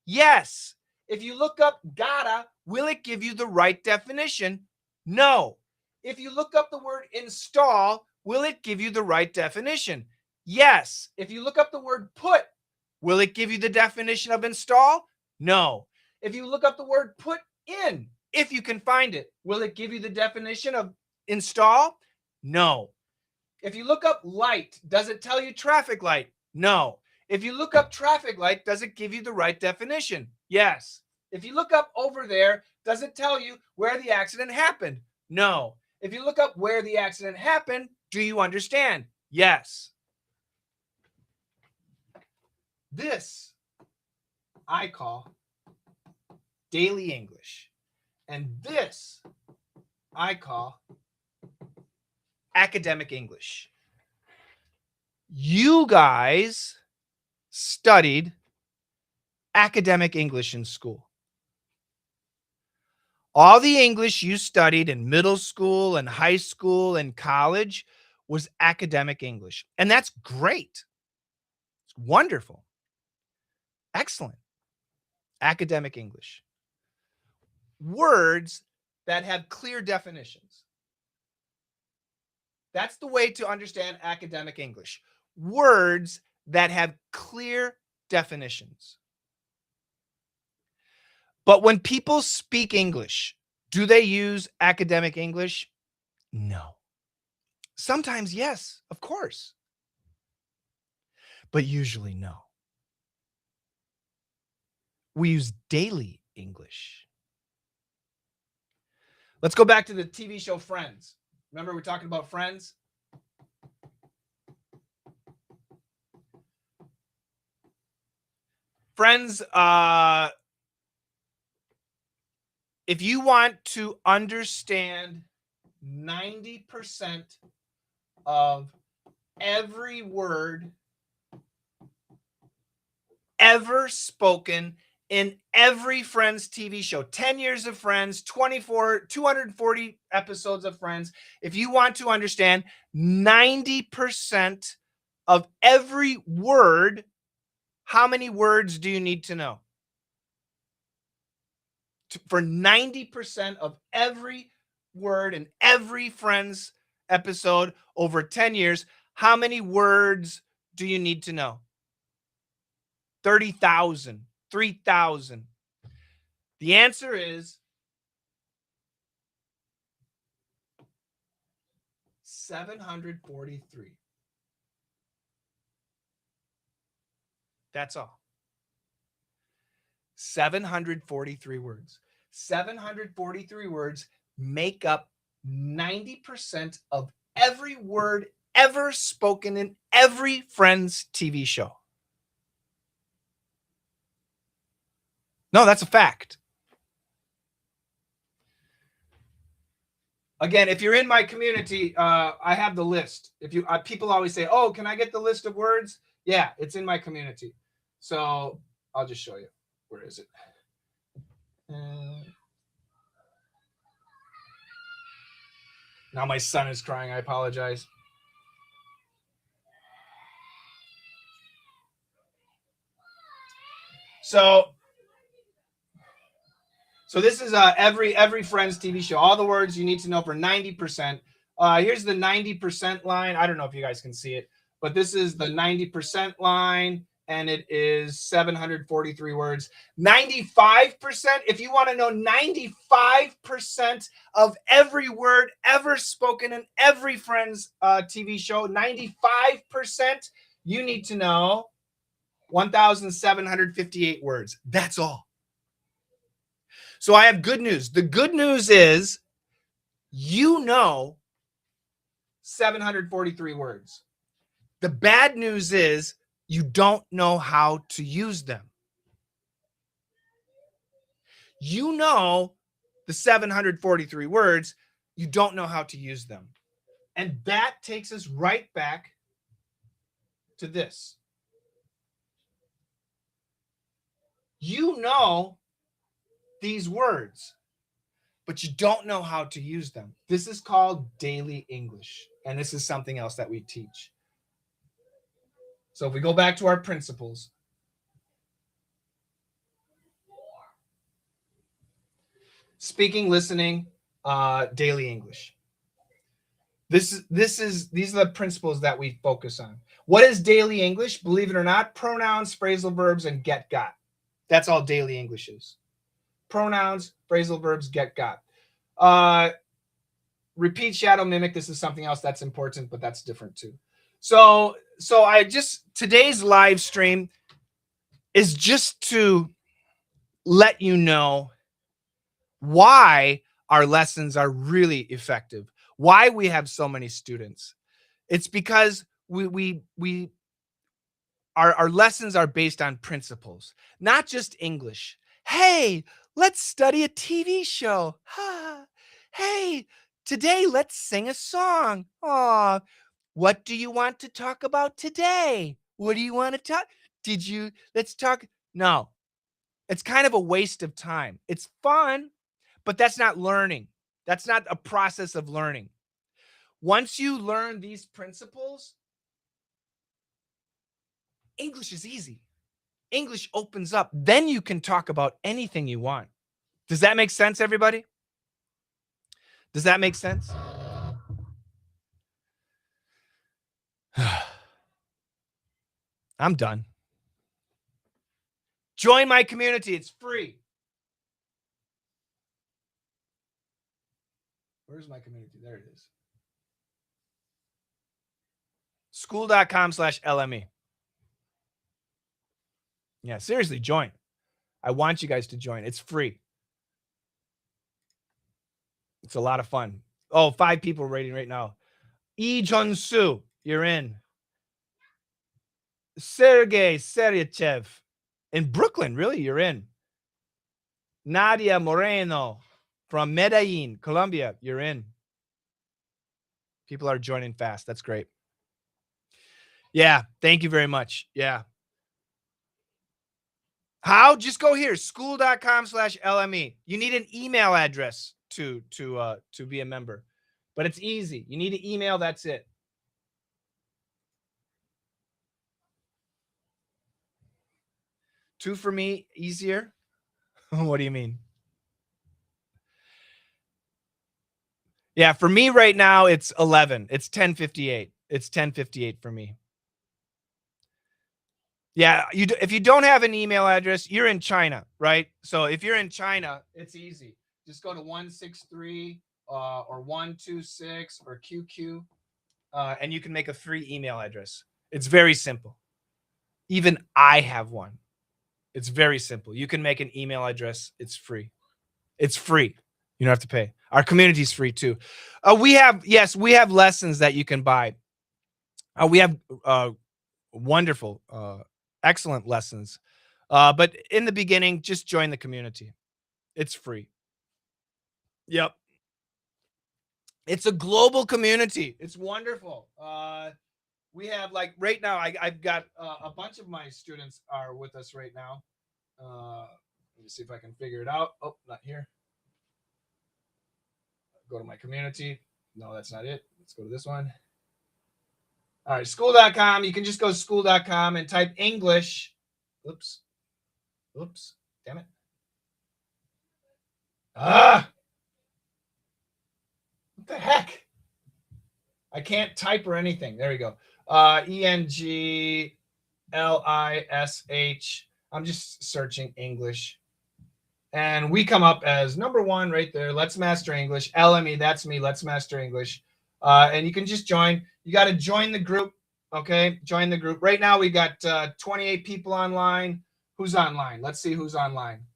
Yes. If you look up gotta, will it give you the right definition? No. If you look up the word install, will it give you the right definition? Yes. If you look up the word put, will it give you the definition of install? No. If you look up the word put in, if you can find it, will it give you the definition of install? No. If you look up light, does it tell you traffic light? No. If you look up traffic light, does it give you the right definition? Yes. If you look up over there, does it tell you where the accident happened? No. If you look up where the accident happened, do you understand? Yes. This I call daily English. And this I call academic English. You guys studied academic English in school. All the English you studied in middle school and high school and college was academic English. And that's great. It's wonderful. Excellent. Academic English. Words that have clear definitions. That's the way to understand academic English. Words that have clear definitions. But when people speak English, do they use academic English? No. Sometimes, yes, of course. But usually, no. We use daily English. Let's go back to the TV show Friends. Remember we're talking about Friends? Friends, if you want to understand 90% of every word ever spoken in every Friends TV show, 10 years of Friends, 240 episodes of Friends. If you want to understand 90% of every word, How many words do you need to know? For 90% of every word in every Friends episode over 10 years, how many words do you need to know? 30,000, 3,000. The answer is 743. That's all. 743 words. 743 words make up 90% of every word ever spoken in every Friends TV show. No, that's a fact. Again, if you're in my community, I have the list. If you people always say, "Oh, can I get the list of words?" Yeah, it's in my community. So I'll just show you. Where is it? Now my son is crying. I apologize. So this is every Friends TV show. All the words you need to know for 90%. Here's the 90% line. I don't know if you guys can see it, but this is the 90% line, and it is 743 words. 95%, if you want to know 95% of every word ever spoken in every Friends TV show, 95%, you need to know 1,758 words. That's all. So I have good news. The good news is you know 743 words. The bad news is you don't know how to use them. You know the 743 words, you don't know how to use them. And that takes us right back to this. You know these words, but you don't know how to use them. This is called daily English, and this is something else that we teach. So if we go back to our principles, speaking, listening, daily English. These are the principles that we focus on. What is daily English? Believe it or not, pronouns, phrasal verbs, and get got. That's all daily English is. Pronouns, phrasal verbs, get got. Repeat, shadow, mimic. This is something else that's important, but that's different too. So today's live stream is just to let you know why our lessons are really effective, why we have so many students. It's because our lessons are based on principles, not just English. Hey, let's study a TV show. Hey, today let's sing a song. Aw, what do you want to talk about today? What do you want to talk? Let's talk. No, it's kind of a waste of time. It's fun, but that's not learning. That's not a process of learning. Once you learn these principles, English is easy. English opens up. Then you can talk about anything you want. Does that make sense, everybody? Does that make sense? I'm done. Join my community. It's free. Where's my community? There it is. School.com/LME. Yeah, seriously, join. I want you guys to join. It's free. It's a lot of fun. Oh, 5 people rating right now. Jun-Soo, you're in. Sergey Seryachev in Brooklyn, really, you're in. Nadia Moreno from Medellin, Colombia, you're in. People are joining fast. That's great. Yeah, thank you very much. Yeah. How? Just go here, school.com/LME. You need an email address to be a member, but it's easy. You need an email. That's it. 2 for me, easier? What do you mean? Yeah, for me right now, it's 11. It's 10:58. It's 10:58 for me. Yeah, if you don't have an email address, you're in China, right? So if you're in China, it's easy. Just go to 163 or 126 or QQ, and you can make a free email address. It's very simple. Even I have one. It's very simple. You can make an email address. It's free. It's free. You don't have to pay. Our community is free too. We have lessons that you can buy. We have wonderful, excellent lessons. But in the beginning, just join the community. It's free. Yep. It's a global community. It's wonderful. We have like right now, I've got a bunch of my students are with us right now. Let me see if I can figure it out. Oh, not here. Go to my community. No, that's not it. Let's go to this one. All right, school.com. You can just go to school.com and type English. Oops. Damn it. What the heck? I can't type or anything. There we go. ENGLISH. I'm just searching English. And we come up as number 1 right there. Let's Master English. LME, that's me. Let's Master English. And you can just join. You got to join the group. Okay, join the group. Right now we got 28 people online. Who's online? Let's see who's online.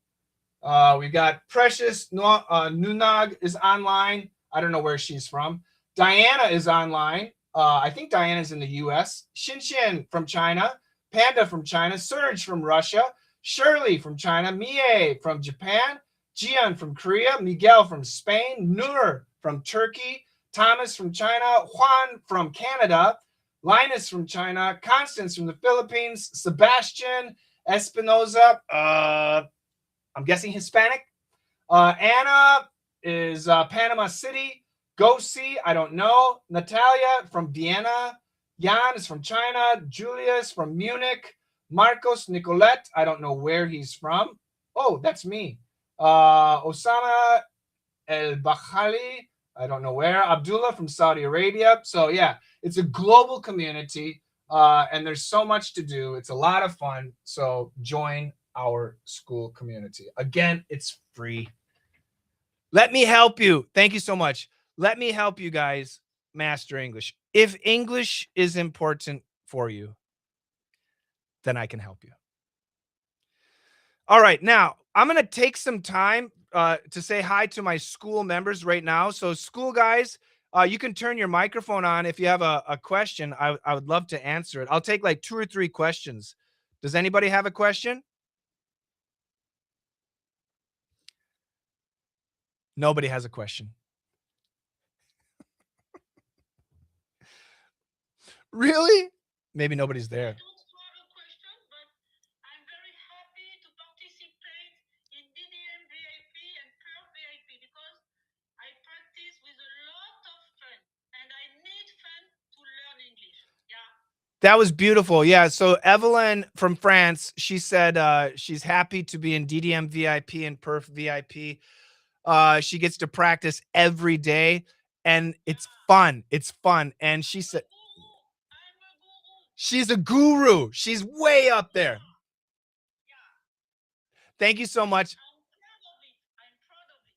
We got Precious Nunag is online. I don't know where she's from. Diana is online. I think Diana's in the US. Xin from China. Panda from China. Serge from Russia. Shirley from China. Mie from Japan. Jian from Korea. Miguel from Spain. Nur from Turkey. Thomas from China. Juan from Canada. Linus from China. Constance from the Philippines. Sebastian Espinoza. I'm guessing Hispanic. Anna is Panama City. Go see, I don't know. Natalia from Vienna. Jan is from China. Julius from Munich. Marcos Nicolette, I don't know where he's from. Oh, that's me. Osama El Bakhali, I don't know where. Abdullah from Saudi Arabia. So yeah, it's a global community, and there's so much to do. It's a lot of fun. So join our school community. Again, it's free. Let me help you. Thank you so much. Let me help you guys master English. If English is important for you, then I can help you. All right, now I'm going to take some time to say hi to my school members right now. So school guys, you can turn your microphone on if you have a question. I would love to answer it. I'll take like 2 or 3 questions. Does anybody have a question? Nobody has a question. Really? Maybe nobody's there. I don't have a question, but I'm very happy to participate in DDM VIP and PIRF VIP because I practice with a lot of fun and I need fun to learn English. Yeah. That was beautiful. Yeah. So Evelyn from France, she said she's happy to be in DDM VIP and PIRF VIP. She gets to practice every day, and it's fun. It's fun. And she said I'm a guru. she's a guru. She's way up there. Yeah. Thank you so much. I'm proud of it. I'm proud of it.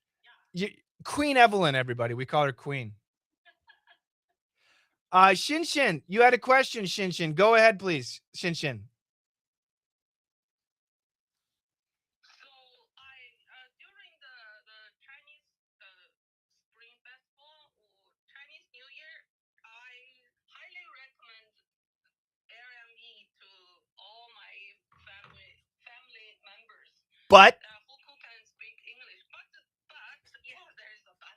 Yeah. Queen Evelyn, everybody. We call her Queen. Shinshin, you had a question, Shinshin. Go ahead, please, Shinshin. So during the Chinese Spring Festival or Chinese New Year, I highly recommend RME to all my family members But who can speak English. But yeah, there is a but.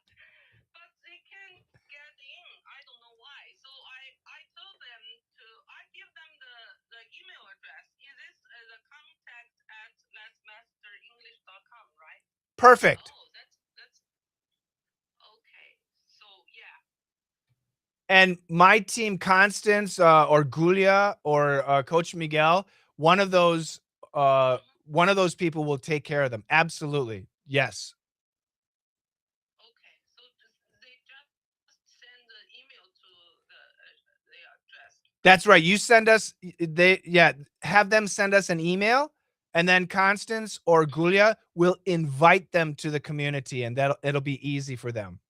But they can get in. I don't know why. So I told them to. I give them the email address. Is this the contact at letsmasterenglish.com, right? perfect. Oh, that's okay. So yeah. And my team, Constance or Gulia or Coach Miguel, one of those one of those people will take care of them. Absolutely. Yes. Okay, so they just send the email to the address. That's right. You send us have them send us an email, and then Constance or Gulia will invite them to the community, and it'll be easy for them.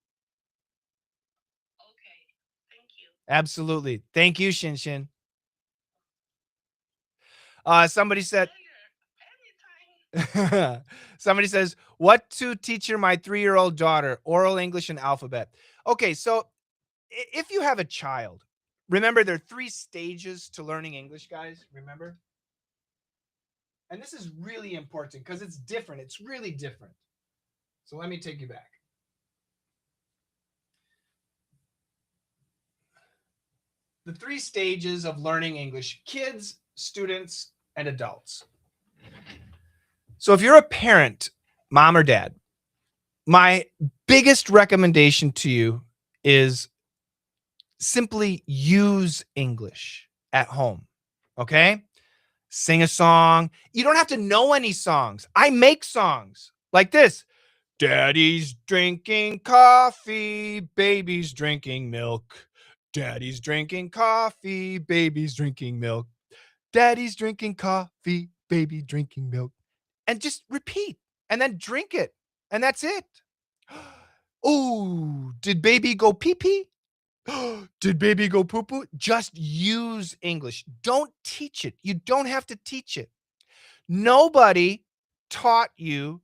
Okay, thank you. Absolutely. Thank you, Shinshin. Somebody said Anytime. somebody says, what to teach my 3-year-old daughter, oral English and alphabet. Okay, so if you have a child, remember there are 3 stages to learning English, guys. Remember? And this is really important because it's different. It's really different. So let me take you back. The 3 stages of learning English: kids, students, and adults. So if you're a parent, mom or dad, my biggest recommendation to you is simply use English at home. Okay? Sing a song. You don't have to know any songs. I make songs like this. Daddy's drinking coffee, baby's drinking milk. Daddy's drinking coffee, baby's drinking milk. Daddy's drinking coffee, baby drinking milk. And just repeat and then drink it. And that's it. Oh, did baby go pee pee? Did baby go poo poo? Just use English. Don't teach it. You don't have to teach it. Nobody taught you